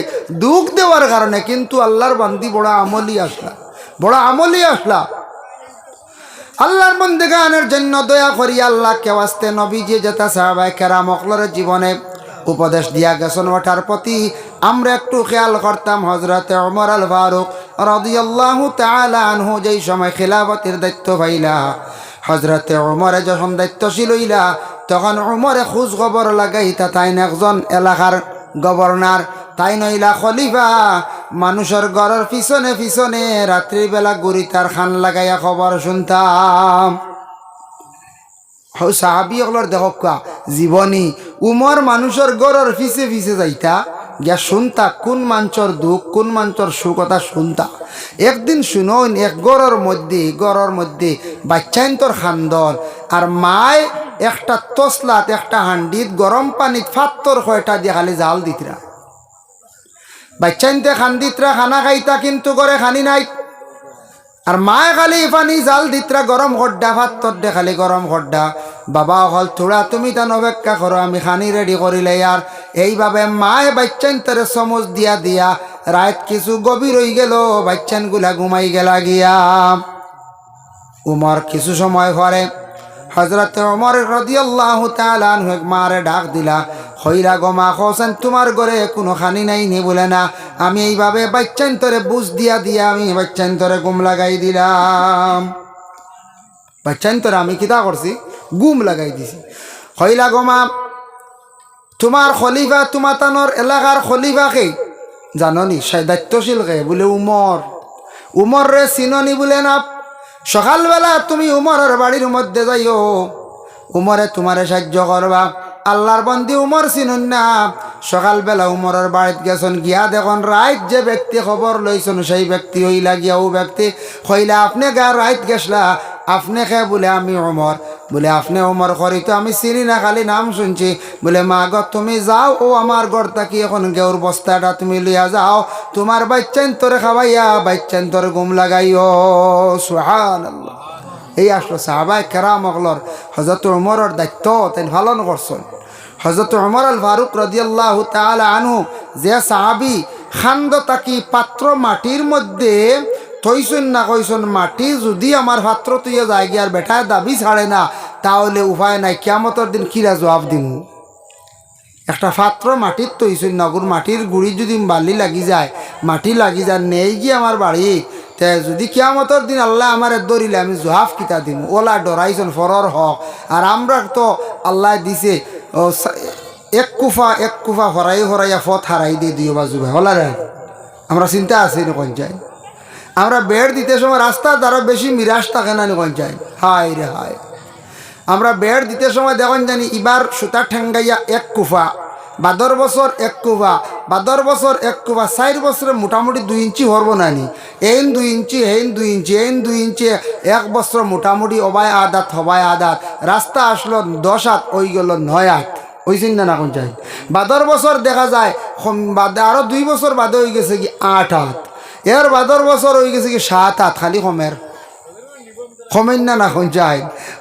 দুঃখ দেওয়ার কারণে। কিন্তু আল্লাহর বান্দি বড় আমলি আসলা, আল্লাহর বন্দেগানের জন্য দয়া করি আল্লাহ কে ওয়াস্তে নবীজি যেটা সাহাবায়ে কেরাম ওয়াক্লরের জীবনে উপদেশ দিয়া গেছেন, ওটার প্রতি আমরা একটু খেয়াল করতাম। হযরতে ওমর আল ফারুক রাদিয়াল্লাহু তাআলা আনহু যেই সময় খিলাফতের দায়িত্ব পাইলা, হযরতে ওমরে যখন দায়িত্বশীল হইলা, তখন ওমরে খোঁজ খবর লাগাইতা তাইন একজন এলাকার গভর্নর, তাই নইলা খলিফা। মানুষের ঘরের পিছনে পিছনে রাত্রিবেলা গড়িতার খান লাগাইয়া খবর শুনতাম। সাহাবি ওগুলোর দেখা জীবনী উমর মানুষের গড়ের পিছে পিছে যাইতা গিয়া শুনতা কোন মাঞ্চর দুঃখ, কোন মাঞ্চর সুকথা শুনতা। একদিন শুনুন, এক গড়ের মধ্যে বাচ্চাইন্তর খান্দন, আর মায় একটা তসলাত একটা হান্ডিত গরম পানিত ফাত্তর কয়টা দিয়ে খালি জাল দিতরা। বাচ্চাইনতে খান্দিতরা খানা খাইতা কিন্তু করে খানি নাই। আর মায়ে খালি পানি জাল দিতরা গরম খড্ডা ভাত দে খালি গরম খড্ডা। বাবা হল থোড়া তুমি তান অপেক্ষা করো আমি খানি রেডি করিলে। আর এইভাবে মায়ে বাচ্চান তারে সমজ দিয়া দিয়া রাত কিছু গভীর হয়ে গেল, বাচ্চান গুলা ঘুমাই গেলা গিয়া। উমর কিছু সময় পরে হযরত ওমর রাদিয়াল্লাহু তাআলা আনহু মারে ডাক দিলা, হইরা গমা হোসেন তোমার ঘরে কোনো খানি নাই নি? বলে না, আমি এইভাবে বাচ্চান তোরে বুঝ দিয়া দিয়া আমি বাচ্চান তোরে ঘুম লাগাই দিলাম। বাচ্চান তোরে আমি কিতা করছি? ঘুম লাগাই দিছি। হইলা গমা তোমার খলিফা তোমার তানোর এলাকার খলিফাকে জাননি, সে দায়িত্বশীল কে? বলে উমর। উমর রে চিননি? বলে না। সকালবেলা তুমি উমরের বাড়ির মধ্যে যাইও, উমরে তোমারে সাহায্য করবা। আল্লাহর বন্দি উমর চিনুন না। সকালবেলা উমরের বাড়িতে গেছেন, গিয়া দেখুন রাইত যে ব্যক্তি খবর লইছেন সেই ব্যক্তি হইলা গিয়া ও ব্যক্তি হইলা আপনি গা রাইত গেছলা, আপনি খে? বলে আমি উমর। বলে আপনি উমর করি তো আমি চিনি না, খালি নাম শুনছি। বলে মা গো তুমি যাও, ও আমার ঘর থাকি এখন গেউর বস্তাটা তুমি লইয়া যাও, তোমার বাচ্চান তোরে খাওয়াইয়া বাচ্চান তোরে ঘুম লাগাইও। সুবহানাল্লাহ। এই আসলো সাহাবায়ে কেরাম অগলর হযরত উমরের দায়িত্ব তেন পালন করছেন। হযরত উমর আল ফারুক রাদিয়াল্লাহু তাআলা আনহু যে সাহাবী খান্দ তাকি পাত্র মাটির মধ্যে থইছেন না, কইছেন মাটি যদি আমার পাত্র তুইয়া যায় গিয়ার বেটায় দাবি ছাড়ে না, তাহলে উপায় নাই, কিয়ামতের দিন কিরা জবাব দিম। একটা পাত্র মাটির তৈছেন নগর মাটির গুড়ি যদি বালি লাগি যায়, মাটি লাগি যায়, নেই গিয়ে আমার বাড়ি, তে যদি কিয়ামতের দিন আল্লাহ আমার দরিলে আমি জবাব কিতা দিম। ওলা ডরাইছেন ফরর হক। আর আমরা তো আল্লাহ দিছে এক কুফা হরাইয়া ফত হারাই দিয়ে দিও বাজু ভাই হলা রে। আমরা চিন্তা আছি না কোন যাই, আমরা বেড় দিতে সময় রাস্তার দ্বারা বেশি মিরাজ থাকে না কোন যাই। হায় রে হায়, আমরা বেড় দিতে সময় দেখুন জানি এবার সুতা ঠেঙ্গাইয়া এক কুফা, বাদর বছর এক কুফা, বাদর বছর এক কুফা, 4 বছরে মোটামুটি 2 ইঞ্চি হরব নানি, এইন 2 ইঞ্চি, এইন 2 ইঞ্চি, এইন 2 ইঞ্চি, 1 বছর মোটামুটি অবায় আদাত হবায় আদাত। রাস্তা আসলো 10 হাত, ওই গেল 9 হাত, ওই চিন্তা না কোন চাই। বাদর বছর দেখা যায় আরো 2 বছর বাদে হয়ে গেছে কি 8 হাত, এর বাদর বছর হয়ে গেছে কি 7 হাত, খালি কমের কমেন না কোন চাই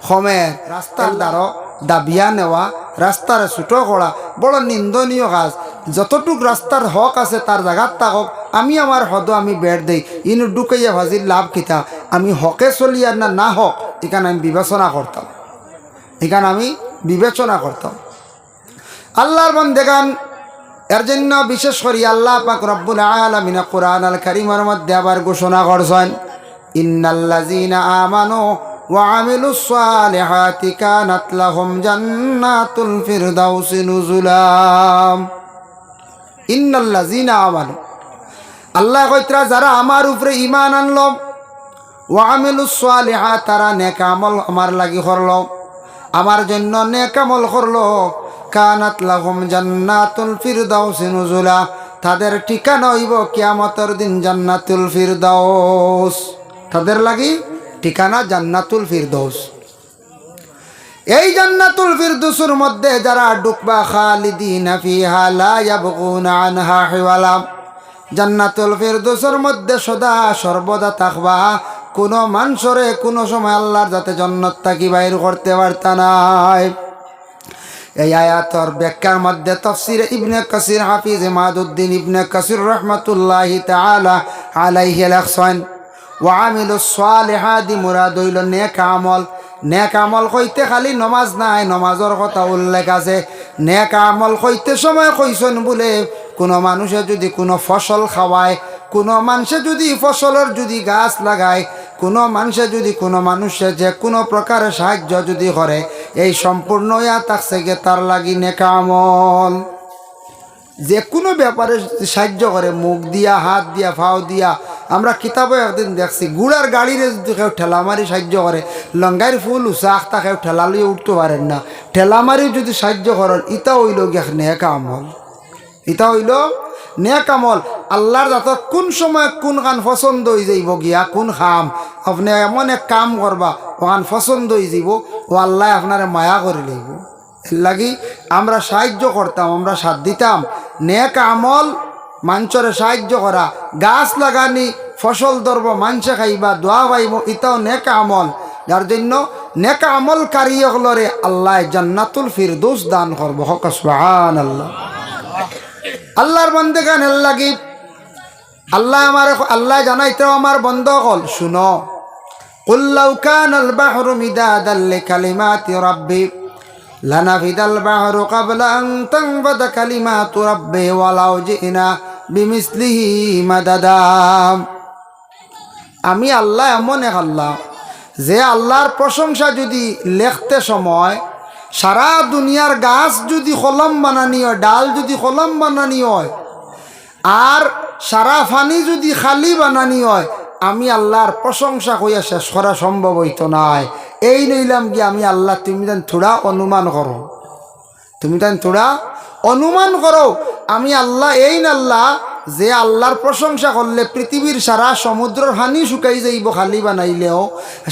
কমের। রাস্তার দ্বারা দাবিয়া নেওয়া, রাস্তার ছোটো করা বড় নিন্দনীয় কাজ। যতটুক রাস্তার হক আছে তার জায়গার থাকক, আমি আমার হদ আমি বেড় দেই, ইনু ডুকাইয়া ভাজির লাভ কিতা, আমি হকে চলি আর না না হক, এখানে আমি বিবেচনা করতাম, এখানে আমি বিবেচনা করতাম। আল্লাহর বান্দাগান এর জন্য বিশেষ করে আল্লাহ পাক রব্বুল আলামিন কোরআন আল কারীমের মধ্যে আবার ঘোষণা করছেন, ইন্নাল্লাযীনা আমানু ওয়া আমিলুস সালিহাতি কানাত লাহুম জান্নাতুল ফিরদাউসি নুজুলা। ইন্নাল্লাযীনা আমানু, আল্লাহ কইতরা যারা আমার উপরে ঈমান আনলো, ওয়া আমিলুস সালিহাত তারা নেক আমল আমার লাগি করলো, আমার জন্য নেক আমল করলো, কানাত লাহুম জান্নাতুল ফিরদাউসি নুজুলা, তাদের ঠিকানা হইব কিয়ামতের দিন জান্নাতুল ফিরদাউস, তাদের লাগি ঠিকানা জান্নাতুল ফিরদাউস। এই জান্নাতুল ফিরদাউসের মধ্যে যারা ঢুকবা খালিদিনা ফিহা লা ইয়াবগুনা আনহা হিওয়ালা, জান্নাতুল ফিরদাউসের মধ্যে সদা সর্বদা থাকবা, কোনো মানুষরে কোনো সময় আল্লাহর যাতে জান্নাত থাকি বাইর করতে পারতা নাই। এই আয়াতর ব্যাখ্যার মধ্যে তাফসীরে ইবনে কাসির হাফিজ ইমাদউদ্দিন ইবনে কাসির রাহমাতুল্লাহি তাআলা আলাইহি লেখছেন, ওয়া আমিলুস সালিহাতি মুরাদ হইল নেক আমল। নেক আমল কইতে খালি নমাজ নাই, নমাজের কথা উল্লেখ আছে। নেক আমল কইতে সময় কইছেন বলে কোনো মানুষে যদি কোনো ফসল খাওয়ায়, কোনো মানুষে যদি ফসলের যদি গাছ লাগায়, কোনো মানুষে যদি কোনো মানুষের যে কোনো প্রকারের সাহায্য যদি করে, এই সম্পূর্ণ ইয়া থাকছে গে তার লাগি নেক আমল। যে কোনো ব্যাপারে সাহায্য করে, মুখ দিয়া, হাত দিয়া, ফাও দিয়া। আমরা কিতাবে একদিন দেখছি গুড়ার গাড়িরে যদি কেউ ঠেলামারি সাহায্য করে, লঙ্গাইয়ের ফুল উৎসাহ তা কেউ ঠেলালিয়ে উঠতে পারেন না, ঠেলামারিও যদি সাহায্য করেন, ইটা হইল গিয়া নেক আমল, ইটা হইল নেক আমল। আল্লাহর যাতে কোন সময় কোন কান পছন্দ হয়ে যাইব গিয়া, কোন খাম আপনি এমন এক কাম করবা ওখান পছন্দ হয়ে যাব, ও আল্লাহ আপনার মায়া করে লইব। এর লাগি আমরা সাহায্য করতাম, আমরা সাথ দিতাম। নেক আমল মানুষরে সাহায্য করা, গাছ লাগানি, ফসল ধরব, মানুষে খাইবা, দোয়া পাইব, ইতাও নেক আমল। যার জন্য নেক আমলকারী হলরে আল্লাহ জান্নাতুল ফিরদৌস দান করব। হক সুবহানাল্লাহ। আল্লাহর বান্দাগানের লাগি আল্লাহ জানাইতে আমার বন্ধ হল, শুনো, কুল লাউ কানাল বাহরু মিদাদাল লিকালিমাতি রাব্বি লানাফিদাল বাহরু ক্বাবলা আন তানফাদা কালিমাতু রাব্বি ওয়ালাউ জিনা বিমিসলিহি মাদাদা। আমি আল্লাহ এমন এক আল্লাহ যে আল্লাহর প্রশংসা যদি লেখতে সময় সারা দুনিয়ার গাছ যদি কলম বানানি হয়, ডাল যদি কলম বানানি হয়, আর সারা ফানি যদি খালি বানানি হয়, আমি আল্লাহর প্রশংসা কইয়া শেষ করা সম্ভব হইতো নাই। এই নইলাম কি আমি আল্লাহ, তুমি তান থোড়া অনুমান করো, তুমি তান থোড়া অনুমান করো আমি আল্লাহ এই না আল্লাহ যে আল্লাহর প্রশংসা করলে পৃথিবীর সারা সমুদ্রের হানি শুকাই যাইব খালি বানাইলেও,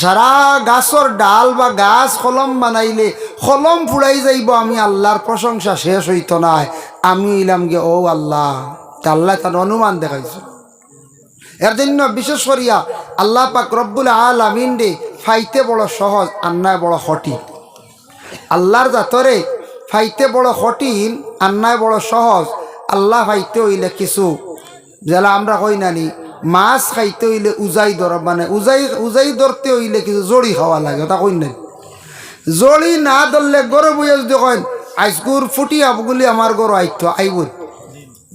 সারা গাছর ডাল বা গাছ কলম বানাইলে কলম ফুড়াই যাইব, আমি আল্লাহর প্রশংসা শেষ হইতো নাই। আমি ইলাম গে ও আল্লাহ, আল্লাহ তার অনুমান দেখাইছে। এর জন্য বিশেষ করিয়া আল্লাহ পাক রব্বুল আলামিন রে ফাইতে বড় সহজ, আন্নায় বড় কঠিন। আল্লাহর জাতরে ফাইতে বড় কঠিন, আন্নায় বড় সহজ। আল্লাহ ফাইতে হইলে কিছু যেলা আমরা কই নানি মাছ খাইতে হইলে উজাই ধর, মানে উজাই ধরতে হইলে কিছু জড়ি খাওয়া লাগে, তা কই নাই। জড়ি না ধরলে গরু বইয়া যদি কইন আইসগুর ফুটি আবগুলি আমার গরু আইতো আইব,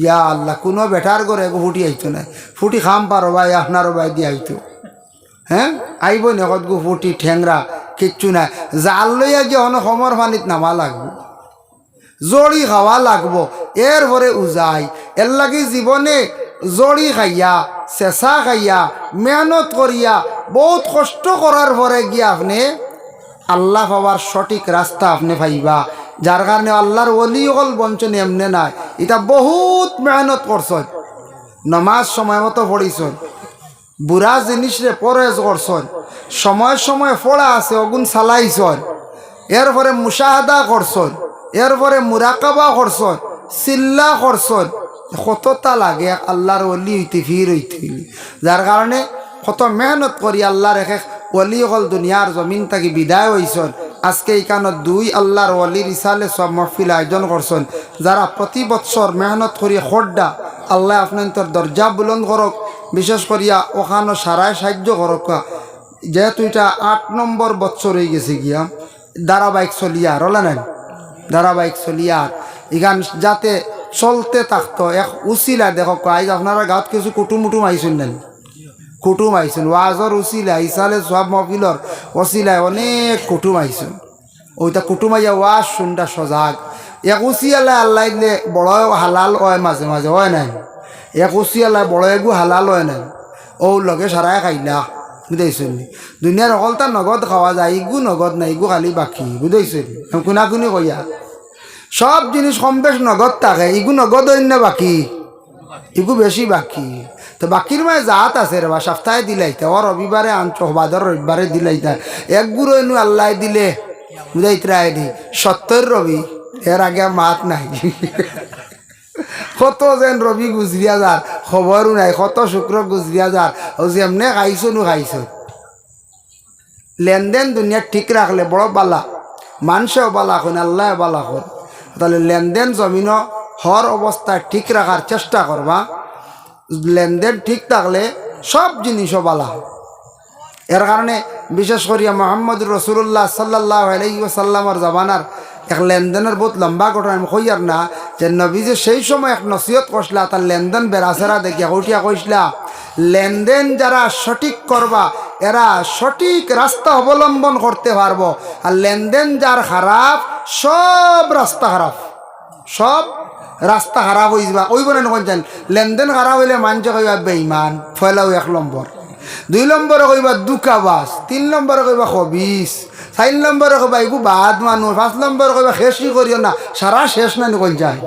ইয়া আল্লাহ কোনো বেটার করে এগো ফুটি আইতো না, ফুটি খাম পারো ভাই আপনারও ভাই দিয়ে আইতো, হ্যাঁ আইব নগদ গো ফুটি ঠেংরা কিচ্ছু নাই। জাল লইয়া গিয়ে অন সমর পানিত নামা লাগবো, জড়ি খাওয়া লাগবো, এরপরে উজাই। এর লাগি জীবনে জড়ি খাইয়া চেঁচা খাইয়া মেহনত করিয়া বহুত কষ্ট করার পরে গিয়া আপনি আল্লাহ পাওয়ার সঠিক রাস্তা আপনি পাইবা। যার কারণে আল্লাহর ওলি হল বঞ্চন এমনে নাই, এটা বহুত মেহনত করছেন, নমাজ সময় মতো পড়িছেন, বুড়া জিনিসরে পরেজ করছেন, সময় সময় পড়া আছে অগুন চালাইছেন, এরপরে মুশাহাদা করছেন, এরপরে মুরাকাবা করছেন, চিল্লা করছেন, কতটা লাগে আল্লাহর ওলি হইতে ফির হইতে। যার কারণে কত মেহনত করি আল্লাহর এক ওলি হল দুনিয়ার জমিন থাকি বিদায় হইছেন। আজকে এইখানত দুই আল্লাহর ওলির ইসালে সব মহফিল আয়োজন করছেন, যারা প্রতি বৎসর মেহনত করি খোড্ডা আল্লাহ আপনার দরজা বুলন্দ করক, বিশেষ করিয়া ওখানো সারায় সাহায্য করক। যেহেতু এটা 8 নম্বর বৎসর হয়ে গেছে গিয়া ধারাবাহিক চলিয়ার হলে নাই, ধারাবাহিক চলিয়ার এখান যাতে চলতে থাকতো এক উচিলা। দেখো আজ আপনারা গাঁত কিছু কুটুমুটুম আইসুন নেন, কুটুম আইসুন ওয়াজর উচিলা ইসালে সব মহফিলর অচিলায় অনেক কুটুম আইসুন। ওইটা কুটুম আইয়া ওয়াজ শুনটা সজাগ। এক উচিয়ালায় আল্লাহ দিলে বড় হালাল হয়, মাঝে মাঝে হয় নাই, এক উচিয়ালায় বড় এগু হালাল হয় নাই, ও লগে সারাই খাইলা বুঝাইছেন। দুনিয়ার অকলতা নগদ খাওয়া যায়, ইগু নগদ নাই, ইগু খালি বাকি বুঝাইছেন। কোনাকুনি কইয়া সব জিনিস কম বেশ নগদ থাকে, ইগু নগদ অন্য বাকি, ইগু বেশি বাকি। তো বাকির মাঝে জাত আছে রে বা সপ্তাহে দিলাইতা, ও রবিবারে আনছ বাদর রবিবারে দিলাইতা, এক গুরু এনু আল্লাহ দিলে বুঝাইতরা এনি 70 রবি, এর আগে মাত নাই। কত যেন রবি গুজরিয়া যার খবরও নাই, কত শুক্র গুজরিয়া যার, ও যেমনে খাইছো নু খাইছো। লেনদেন দুনিয়া ঠিক রাখলে বড় বালা, মানুষেও বালা হন, আল্লাহ বালা হন। তাহলে লেনদেন জমিন হর অবস্থায় ঠিক রাখার চেষ্টা করবা। লেনদেন ঠিক থাকলে সব জিনিসও বালা। এর কারণে বিশেষ করিয়া মোহাম্মদ রসুল্লাহ সাল্লাল্লাহু আলাইহি ওয়াসাল্লামের জামানার এক লেনদেনের বহুত লম্বা ঘটনা আমি কইয়ার না, যে নবী যে সেই সময় এক নসিহত করছিলা, তার লেনদেন বেড়াচেরা দেখিয়া উঠিয়া কইসলা, লেনদেন যারা সঠিক করবা এরা সঠিক রাস্তা অবলম্বন করতে পারবো, আর লেনদেন যার খারাপ সব রাস্তা খারাপ, সব রাস্তা খারাপ হয়ে যাবা। ওই বলে নকন জান লেনদেন খারাপ হইলে মানুষ কইবা বেঈমান, ফয়লাও 1 নম্বর, 2 নম্বরে কইবা দুকাবাস, 3 নম্বরে কইবা খবিস, 4 নম্বরে কইবা এগু বাদ মানুষ, 5 নম্বরে কইবা শেষই করিও না, সারা শেষ না নকন যায়।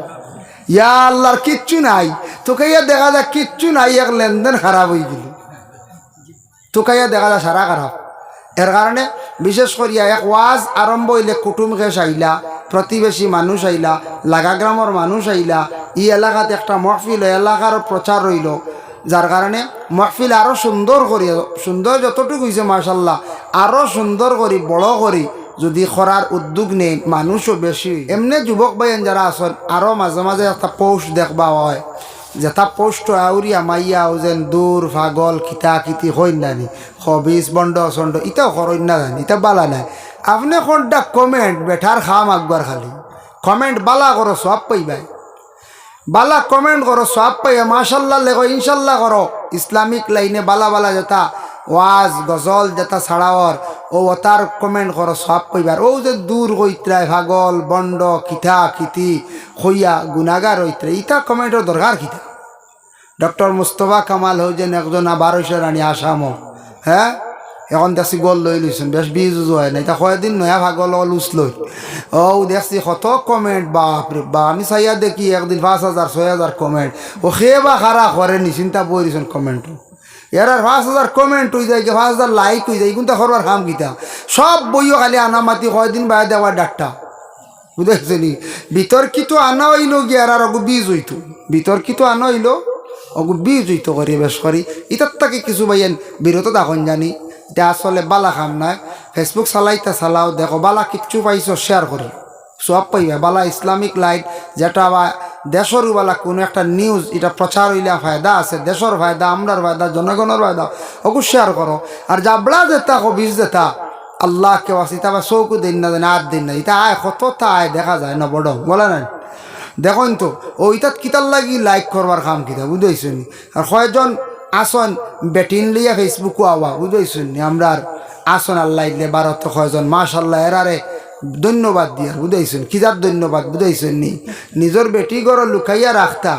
ইয়া আল্লাহর কিচ্ছু নাই, তোকে ইয়া দেখা যায় কিচ্ছু নাই, এক লেনদেন খারাপ হয়ে গেল, তোকে ইয়া দেখা যায় সারা খারাপ। এর কারণে বিশেষ করিয়া এক ওয়াজ আরম্ভ হইলে কুটুম খেস আইলা, প্রতিবেশী মানুষ আইলা, লাগা গ্রামের মানুষ আইলা, ই এলাকাতে একটা মহফিল এলাকার প্রচার রইল, যার কারণে মহফিল আরও সুন্দর করি, সুন্দর যতটুকু হয়েছে মাশাল্লাহ, আরও সুন্দর করি বড় করি যদি করার উদ্যোগ নেই, মানুষও বেশি। এমনি যুবক ভাইয়েন যারা আছেন আরও মাঝে মাঝে একটা পোস্ট দেখবা হয়, যেটা পোস্ট আউরিয়া মাইয়া যেন দূর পাগল খিতা খিতি হইন নানি হবিস বন্ড চন্ড ইটাও করইন না জানি, ইটা বালা নাই। আপনি কোনটা কমেন্ট বেঠার খাম আকবার, খালি কমেন্ট বালা করো সব পাইবাই, বালা কমেন্ট করো সব পাইবা, মাশাল্লাহ লেখো ইনশাল্লাহ করো। ইসলামিক লাইনে বালা বালা যেটা ওয়াজ গজল যেটা ছাড়াওয়ার ও তার কমেন্ট করো সব পাইবার। ও যে দূর হইত্রায় ভাগল বন্ড খিতা খিতি হইয়া গুনাগার হইত্রে ইটা কমেন্টের দরকার খিতা। ডক্টর মুস্তফা কামাল হইছেন একজন 1200 রানী আসামও, হ্যাঁ এখন দেখছি গোল লই লইছেন, বেশ বীজ হয় না, এটা কয়েকদিন নয়া ভাগল লুচ লই। ও দেখছি কত কমেন্ট, বাপরে বা আমি চাইয়া দেখি একদিন 5000 6000 কমেন্ট। ও সে বা খারা করে নি চিন্তা বইছেন কমেন্ট, এর আর 5000 কমেন্ট হয়ে যায়, 5000 লাইক হয়ে যায়, কিন্তু করবার খাম গীতা সব বইও খালি আনামাতি কয়দিন বাইরে দেওয়ার ডাক্তার বুঝেছি। বিতর্কিত আনা হইল গিয়ে আর অগু বীজ হইতো, বিতর্কিত আনা হইল অগু বীজ হইতো করি বেশ করি। ইটার তাকে কিছু ভাইয়েন বিরত দেখুন জানি, এটা আসলে বালা খাম নাই। ফেসবুক চালাইতে চালাও দেখো বালা কিচ্ছু পাইছো শেয়ার করি সব পাইবা। বালা ইসলামিক লাইট যেটা বা দেশেরও বালা কোনো একটা নিউজ এটা প্রচার হইলে ফায়দা আছে, দেশের ফায়দা, আমরার ফায়দা, জনগণের ফায়দা, ওকে শেয়ার করো। আর জাবড়া যেটা কবিজ যেটা আল্লাহ কেউ আছে এটা চৌকু দিন না জানে আর দিন না, এটা আয় কতটা আয় দেখা যায় না বড় বলে নাই দেখুন তো। ওইটাত কিতার লাগি লাইক করবার কাম কিতা বুঝেছেন। আর কয়েকজন আসন বেটিন লিয়া ফেসবুকও আওয়া বুঝেছেন আমরা আসন আল্লাহ ইলে 12 কয়জন মাশাল্লাহ এরারে ধন্যবাদ দিয়া বুঝাইছেন। কিজার ধন্যবাদ বুঝাইছেন নি, নিজের বেটি গড় লুকাইয়া রাখতা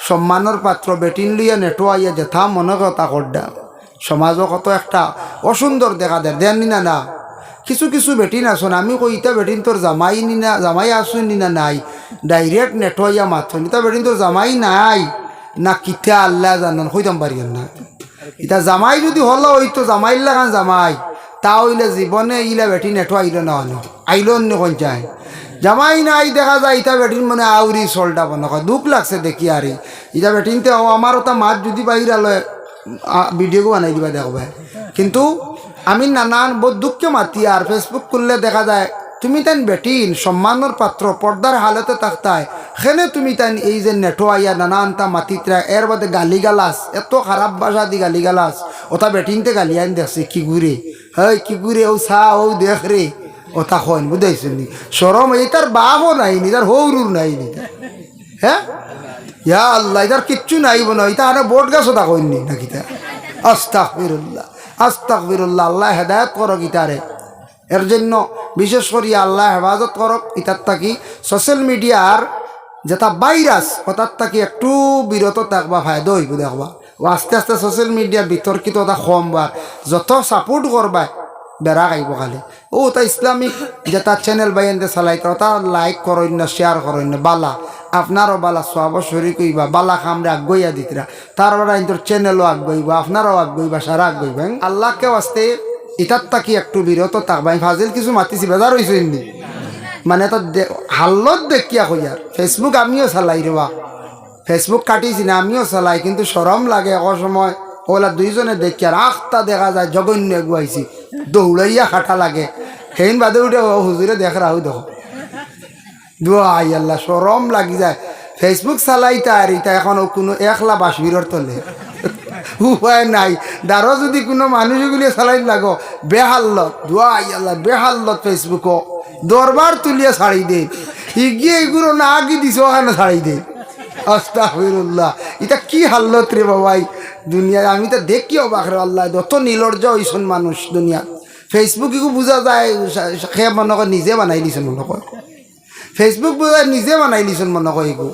সম্মানের পাত্র বেটিন লইয়া নেটোয়াইয়া যেথা মনে কথা করডা সমাজও কত একটা অসুন্দর দেখা দেয় দেন নি না। না কিছু কিছু বেটিন আসুন আমি কই ইটা বেটিন তোর জামাই নি না, জামাই আসুন নি না নাই, ডাইরেক্ট নেটোয়াইয়া মাথন ইটা বেটিন তোর জামাই নাই না কিতা আল্লাহ জানান হইতাম পারিয়েন না। ইটা জামাই যদি হলো হইতো জামাই লাগান জামাই তা হইলে জীবনে ইলা বেটি নেটো আইল না হলো আইল অন্য কোন চায় জামাই নাই দেখা যায় ইটা বেটিন মানে আউরি চলটা বন দুঃখ লাগছে দেখি আর ইটা বেটিনতে ও আমার ওটা মাছ যদি বাহিরা লয় ভিডিও বানাই দিবা দেখবে। কিন্তু আমি নানান বহুত দুঃখে মাতি আর ফেসবুক করলে দেখা যায় তুমি তাই বেটিন সম্মানের পাত্র পর্দার হালতে থাকতায় সেনে তুমি তাই এই যে নেটো আইয়া নানানটা মাতিত্রা এর বাদে গালিগালাস এত খারাপ ভাষা দি গালিগালাস ওটা বেটিনতে গালি আইন দেখছে কি ঘুরে হয় কি ঘুরে ও চা ও দেখ রে ওটা হন বুঝাইছেন নি সরম এই তার বাপও নাই নি তার হৌরুর নাই নি হ্যাঁ ইয়া আল্লাহ এটার কিচ্ছু নাইব না এটা আরে বোট গাছ ওটা কইনি নাকি তা আস্তাগফিরুল্লাহ আস্তাগফিরুল্লাহ আল্লাহ হেদায়েত করো গীতারে। এর জন্য বিশেষ করে আল্লাহ হেফাজত করক ইতার থাকি সোশ্যাল মিডিয়ার যেটা ভাইরাস ওটার থাকি একটু বিরত থাকবা ফায়দা হইব দেখবা। ও আস্তে আস্তে সোশ্যাল মিডিয়ার বিতর্কিত ওটা কমবার যত সাপোর্ট করবা বেড়া খাইব খালি। ও তা ইসলামিক যেটা চ্যানেল বাইন্দে চালাইতে ওটা লাইক করেন না শেয়ার করেন না বালা আপনারও বালা সব শরীর কইবা বালা খামরে আগুইয়া দিতরা তারপরে তোর চ্যানেলও আগুইবা আপনারও আগুইবা সারা আগুইবা আল্লাহকে আসতে ইটার তাকি একটু বিরত থাকবাই। ফাজিল কিছু মাতিছি বেজার হয়েছে এমনি মানে তো হাল্লত দেখিয়া কইয়ার ফেসবুক আমিও চালাই রেবা ফেসবুক কাটিছি না আমিও চালাই কিন্তু সরম লাগে এক সময় ওলা দুইজনে দেখিয়ার আখটা দেখা যায় জঘন্য এগুয়াইছি দৌড়াইয়া খাটা লাগে সেইন বাদে উঠে ও হুজুরে দেখ রাহু দেখো দুয়াই আল্লাহ সরম লাগি যায় ফেসবুক চালাইতে আর ইটা এখন কোনো একলা বাসবিরর তলে উপায় নাই দারো যদি কোনো মানুষগুলি চালাই লাগো বেহাল্লত দুয়াই আল্লাহ বেহাল্লত ফেসবুকও দরবার তুলিয়া ছাড়ি দে ইগিয়ে এগুলো না আগি দিছ ওখানে ছাড়ি দে আস্তাগফিরুল্লাহ এটা কি হাল্লত রে বাবাই দুনিয়ায় আমি তো দেখি অবাক রে আল্লাহ যত নির্লজ্জ হইছন মানুষ দুনিয়া ফেসবুক এগু বোঝা যায় সে মনে করে নিজে বানাই দিছেন মনে কয় ফেসবুক বোঝায় নিজে বানাই দিছেন মনে কয় এগু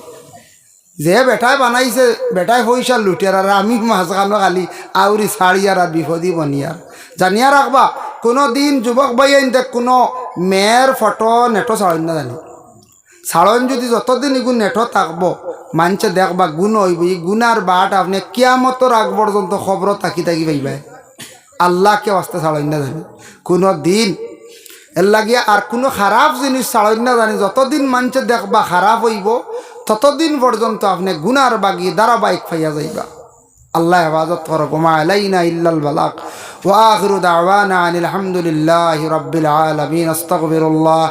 যে বেটাই বানাইছে বেটাই পয়সা লুটিয়ার আর আমি মাঝখানো খালি আউরি ছাড়িয়ার আর বিপদী বনিয়ার জানিয়া রাখবা কোনো দিন যুবক ভাই কোনো মেয়ের ফটো নেটো ছাড়েন না জানি ছাড়ন যদি যতদিন এগুলো নেটো থাকবো মানছে দেখবা গুণ হইব এই গুণার বাট আপনি কিয়ামতর আগ পর্যন্ত খবর তাকি তাকি পাইবাই আল্লাহকে আসতে ছাড়েন না জানি কোনো দিন এর লাগিয়া আর কোনো খারাপ জিনিস ছাড়েন না জানি যতদিন মানছে দেখবা খারাপ হইব ততদিন পর্যন্ত আপনি গুনার বাগি ধারাবাহিক পাইয়া যাইবা। আল্লাহ হেফাজত করক। ওয়া মা আলাইনা ইল্লাল বালাগ ওয়া আখিরু দাওয়ানা আনিল হামদুলিল্লাহি রাব্বিল আলামিন। আস্তাগফিরুল্লাহ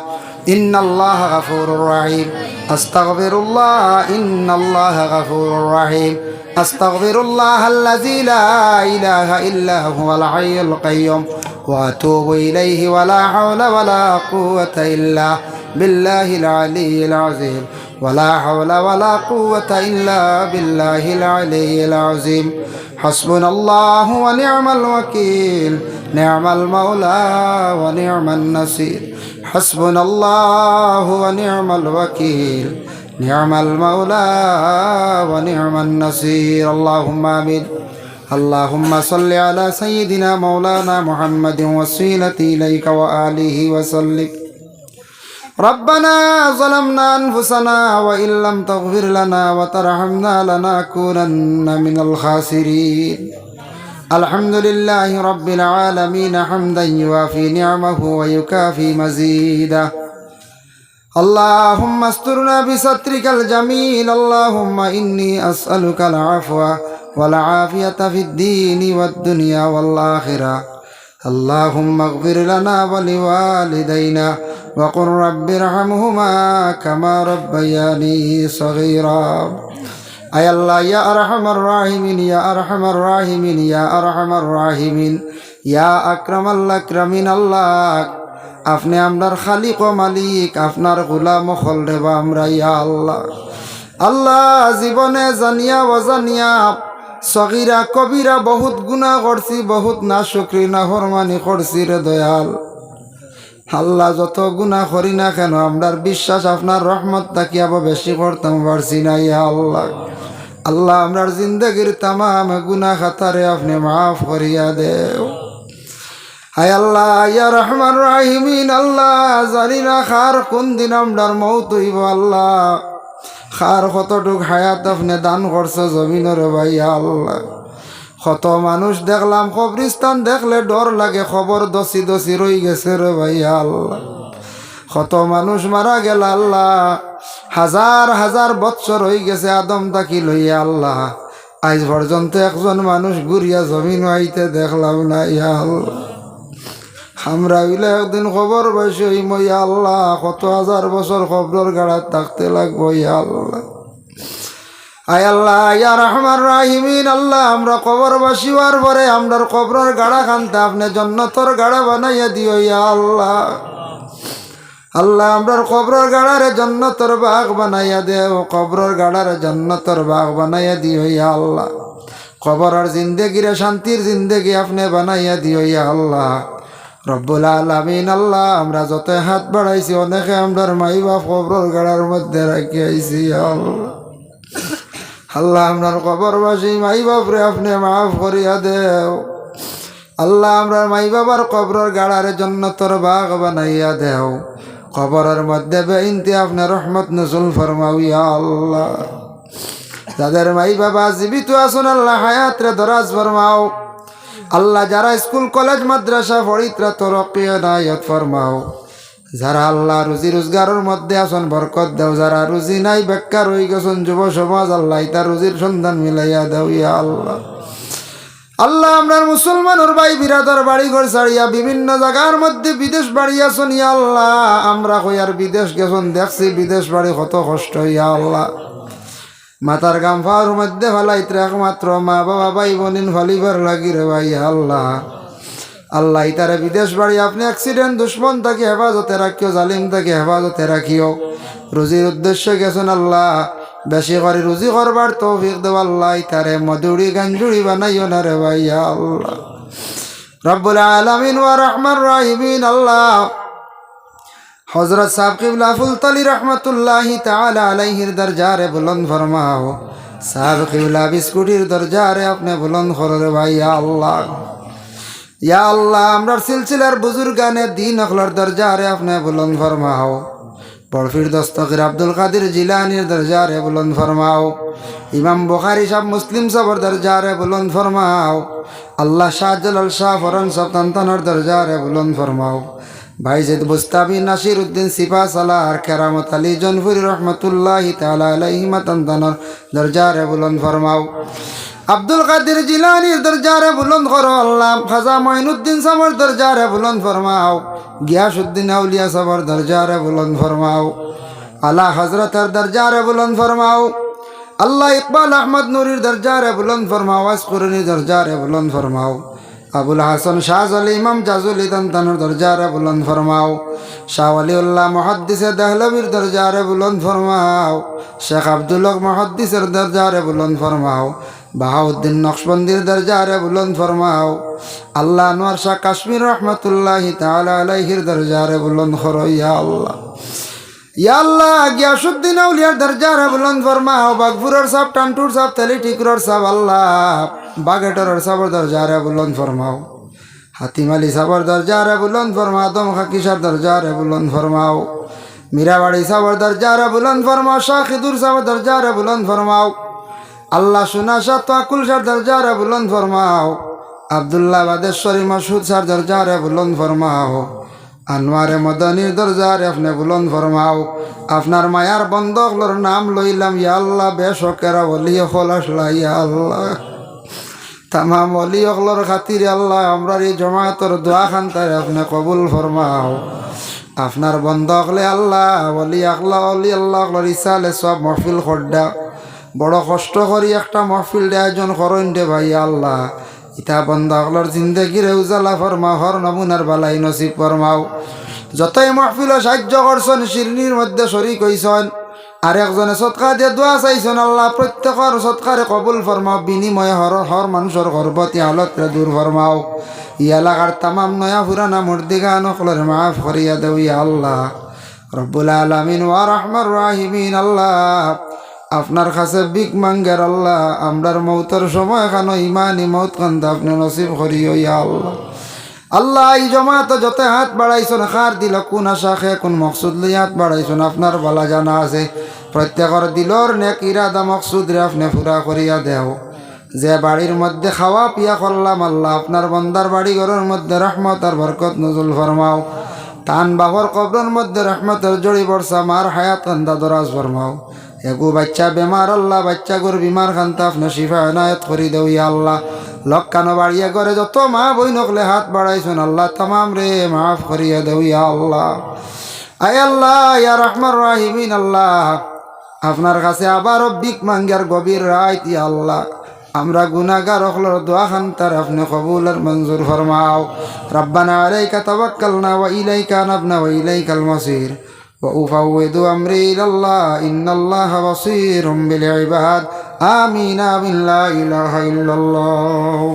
ইন্নাল্লাহা গাফুরুর রহিম। আস্তাগফিরুল্লাহ ইন্নাল্লাহা গাফুরুর রহিম। আস্তাগফিরুল্লাহাল্লাযী লা ইলাহা ইল্লা হুয়াল হাইয়ুল কাইয়্যুম ওয়া আতুবু ইলাইহি ওয়া লা হাওলা ওয়া লা কুওয়াতা ইল্লা বিল্লাহিল আলিয়্যিল আযীম। ولا حول ولا قوة إلا بالله العلي العظيم. حسبنا الله ونعم الوكيل نعم المولى ونعم النصير. حسبنا الله ونعم الوكيل نعم المولى ونعم النصير. اللهم آمين. اللهم صل على سيدنا مولانا محمد وسيلة إليك وآله وسلم. ربنا ظلمنا أنفسنا وإن لم تغفر لنا وترحمنا لنكونن من الخاسرين. الحمد لله رب العالمين حمدا يوافي نعمه ويكافي مزيده. اللهم استرنا بسترك الجميل. اللهم إني أسألك العفو والعافية في الدين والدنيا والآخرة. اللهم اغفر لنا ولوالدينا وقل رب ارحمهما كما ربياني صغيرا. أي الله يا أرحم الراحمين يا أرحم الراحمين يا أرحم الراحمين يا أكرم الأكرمين. الله আপনি আমরার খালিক ও মালিক, আপনার গোলাম ও খলরেবা আমরা ইয়া আল্লাহ। আল্লাহ জীবনে জানিয়া অজানিয়া সগীরা কবিরা বহুত গুনাহ করছি, বহুত নাশুকরি নাফরমানি করছি রে দয়াল। আল্লাহ যত গুনাহ করি না কেন আমরার বিশ্বাস আপনার রহমত তাকিয়াবো বেশি করতাম পারছি না ইয়া আল্লাহ। আল্লাহ আমরার জিন্দগির তামাম গুনাহ খাতারে আপনি মাফ করিয়া দেও। হায় আল্লাহ ইয়া রহমান রাহিমিন। আল্লাহ জানি না খার কোন দিন আমরার মৌত হইব। আল্লাহ খার কতটুক হায়াত আপনি দান করছো জমিনের ভাইয়া আল্লাহ। কত মানুষ দেখলাম কবরিস্তান দেখলে ডর লাগে, খবর দসি দসি রই গেছে রে ভাইয়া আল্লাহ। কত মানুষ মারা গেল আল্লাহ, হাজার হাজার বৎসর হয়ে গেছে আদম তাকি লইয়া আল্লাহ। আজ পর্যন্ত একজন মানুষ ঘুরিয়া জমিন আইতে দেখলাম না ইয়া আল্লাহ। আমরা হইলে একদিন খবর পাইছি ইয়া আল্লাহ, কত হাজার বছর খবরের গাড়াত থাকতে লাগবো ইয়া আল্লাহ। আয় আল্লাহ ইয়া রহমান রাহিমিন। আল্লাহ আমরা কবরবাসী হওয়ার পরে আমরার কবরের গাড়া খানতে আপনি জন্নতর গাড়া বানাইয়া দিও ইয়া আল্লাহ। আল্লাহ আমরার কবরের গাড়ারে জন্নতর বাগ বানাইয়া দেও, কবরের গাড়ারে জন্নতর বাগ বানাইয়া দিও ইয়া আল্লাহ। কবরের জিন্দেগিরে শান্তির জিন্দেগি আপনি বানাইয়া দিও ইয়া আল্লাহ রব্বুল আলামিন। আল্লাহ আমরা যত হাত বাড়াইছি অনেকে আমরার মাই বাপ কবরের গাড়ার মধ্যে রাখি আইছি আল্লাহ। আল্লাহ আমরার কবরবাসী মাই বাপরে আপনি মাফ করিয়া দেও। আল্লাহ আমরার মাই বাবার কবরের গাড়ারে জন্নতর বাগ বানাইয়া দেও। কবরের মধ্যে বেইনতে আপনি রহমত নজুল ফরমাও ইয়া আল্লাহ। যাদের মাই বাবা জীবিত আছেন আল্লাহ হায়াতরে দরাজ ফরমাও। আল্লাহ যারা স্কুল কলেজ মাদ্রাসা পড়িত্রা তরক্কি নায়াত ফরমাও। যারা আল্লাহ রুজি রোজগারের মধ্যে আসন বরকত দেও। যারা রুজি নাই বেকার হয়ে গেছেন যুব সমাজ আল্লাহ তার রুজির সন্ধান মিলাইয়া দেও ইয়া আল্লাহ। আল্লাহ আমরার মুসলমানের ভাই বিরাদার বাড়ি ঘর ছাড়িয়া বিভিন্ন জায়গার মধ্যে বিদেশ বাড়ি আসন ইয়া আল্লাহ। আমরা কইয়ার বিদেশ গেছন দেখছি বিদেশ বাড়ি কত কষ্ট ইয়া আল্লাহ। মাতার গাম ফাওয়ার মধ্যে ফালাইতে একমাত্র মা বাবা ভাই বোনিন ফালিবার লাগি রে ভাই আল্লাহ। আল্লাহ তারে বিদেশ বাড়ি আপনি অ্যাক্সিডেন্ট দুশ্মন তাকে হেফাজতে রাখিও, জালিম তাকে হেফাজতে রাখিও। রুজির উদ্দেশ্যে গেছেন আল্লাহ, বেশি করে রুজি করবার তৌফিক দেও আল্লাহ। তারে মধুরি গাঞ্জুরি বানাইও না রে ভাইয়া আল্লাহ রব্বুল আলামিন ওয়া রহমান রাহিমিন। আল্লাহ হযরত সাহেব কিবলা ফুলতলি রহমাতুল্লাহি তাআলা আলাইহির দরজারে বুলন্দ ফরমাও। সাহেব কিবলা বিস্কুটির দরজারে আপনি বুলন্দ করো রে ভাইয়া আল্লাহ। ইয়া আল্লাহ আমরার সিলসিলার বুজুর্গানে দিন আখলার দরজারে আপনি বুলন্দ ফরমাও। বরফির দস্তগীর আব্দুল কাদের জিলানির দরজারে বুলন্দ ফরমাও। ইমাম বুখারী সাহেব মুসলিম সাহেবের দরজারে বুলন্দ ফরমাও। আল্লাহ শাহ জালাল শাহ ফরন সাহেব তানতানের দরজারে বুলন্দ ফরমাও। ভাই জেদ বুস্তাবি নাসির উদ্দিন সিফা সালার কেরামত আলী জনফুরি রহমতুল্লাহি তাআলা আলাইহি মাতান্দানর দরজারে বুলন্দ ফরমাও। আব্দুল কাদের জিলানির দরজারে বুলন্দ করো আল্লাহ। খাজা মঈনুদ্দিন সাবর দরজারে বুলন্দ ফরমাও। গিয়াসউদ্দিন আউলিয়া সাবর দরজারে বুলন্দ ফরমাও। আলা হযরতের দরজারে বুলন্দ ফরমাও আল্লাহ। ইকবাল আহমদ নুরির দরজারে বুলন্দ ফরমাও। আসকুরনি দরজারে বুলন্দ ফরমাও। আবুল হাসান শাহজালি ইমাম জাজুলি তানতানুর দরজারে বুলন্দ ফরমাও। শাহ ওয়ালিউল্লাহ মুহাদ্দিসে দেহলভির দরজারে বুলন্দ ফরমাও। শেখ আব্দুল হক মুহাদ্দিসের দরজারে বুলন্দ ফরমাও। বাহাউদ্দিন নকশবন্দির দরজারে বুলন্দ ফরমাও। আল্লাহ আনোয়ার শাহ কাশ্মীর রহমতুল্লাহি তাআলা আলাইহির দরজারে বুলন্দ করো ইয়া আল্লাহ। ইয়া আল্লাহ গিয়াসউদ্দিন আউলিয়ার দরজারে বুলন্দ ফরমাও। বাগপুরের সাহেব টানটুর সাহেব তেলিটিকরর সাহেব আল্লাহ বাগেটরের সাবর দরজারে বুলন্দ ফরমাও। হাতিম আলী সাবর দরজারে বুলন্দ ফরমাও। আদম খাকিসার দরজারে বুলন্দ ফরমাও। মীরাবাড়ি সাবর দরজারে বুলন্দ ফরমাও। শাহিদুর সাবর দরজারে বুলন্দ ফরমাও। আল্লাহ সুনা শাহ তাকুল সার দরজারে বুলন্দ ফরমাও। আব্দুল্লাহ বাদেশ্বরী মাসুদ সার দরজারে বুলন্দ ফরমাও। আনোয়ারে মদনীর দরজারে আপনি বুলন্দ ফরমাও। আপনার মায়ার বন্ধকলর নাম লইলাম ইয়া আল্লাহ। বেশকেরা ওলিয়ে খোলাসলা ইয়া আল্লাহ। তামাম অলি অকলর খাতিরে আল্লাহ আমরা এই জমাতর দোয়া খান্তারে আপনি কবুল ফরমাও। আপনার বন্ধ হলে আল্লাহ অলি আকলা অলি আল্লাহ অকলর ইসালে সব মহফিল খড্ডা বড় কষ্ট করি একটা মহফিল আয়োজন করেন দে ভাই আল্লাহ। ইতা বন্ধ হকলর জিন্দগিরে উজালা ফরমাও। হর নমুনার বালাই নসিব ফরমাও। যতই মহফিল সাহায্য করছেন শিরনির মধ্যে শরিক হইছেন আর একজনে সৎকা দিয়ে দোয়া চাইছেন আল্লাহ প্রত্যেকের সৎকারে কবুল ফরমাও। বিনিময়ে হর মানুষের গর্ভবতী হালতরে দূর ফরমাও। ই এলাকার তামাম নয়া পুরানা মুর্দিগান সকলের মাফ করিয়া দেও ইয়া আল্লাহ রব্বুল আলামিন ওয়া রাহমার রাহিমিন। আল্লাহ আপনার কাছে বিক মাঙ্গের আল্লাহ আমরার মৌতের সময় খানো ইমানি মৌত কান্দা আপনি নসিব করিও ইয়া আল্লাহ। আল্লাহ এই জমাতে যত হাত বাড়াইছেন খার দিল কোন আশা খে কোন মকসুদ লই হাত বাড়াইছেন আপনার বালা জানা আছে। প্রত্যেকের দিলর নেক ইরাদা মকসুদ রে আপনি পুরা করিয়া দেও। যে বাড়ির মধ্যে খাওয়া পিয়া করলাম আল্লাহ আপনার বন্দার বাড়ি ঘরের মধ্যে রহমত আর বরকত নজুল ফরমাও। তান বাবর কবরের মধ্যে রহমতের জড়ি বর্ষা মার হায়াত কান্দা দরাজ ফরমাও। এগু বাচ্চা বেমার আল্লাহ বাচ্চা গোর বিমার খান্তা আপনি শিফা এনায়ত করি দেও ইয়া আল্লাহ। লক্কানো বাড়িয়ে করে যত মা বই নকলে হাত বাড়াইছেন আল্লাহ তামাম রে মাফ করিয়া দেও ইয়া আল্লাহ। আয় আল্লাহ ইয়া রহমান রাহিমিন আল্লাহ আপনার কাছে আবারও বিক মাঙ্গার গভীর রাত ইয়া আল্লাহ। আমরা গুনাহগার হকলর দোয়া খান্তার আপনি কবুল আর মঞ্জুর ফরমাও। রব্বানা আলাইকা তাওয়াক্কালনা ওয়া ইলাইকা আনাবনা ওয়া ইলাইকাল মাসির ওয়া উফাউযু আমরি ইলাল্লাহ ইন্নাল্লাহা বাসীরুম বিল ইবাদ। আমিন আমিন লা ইলাহা ইল্লাল্লাহ।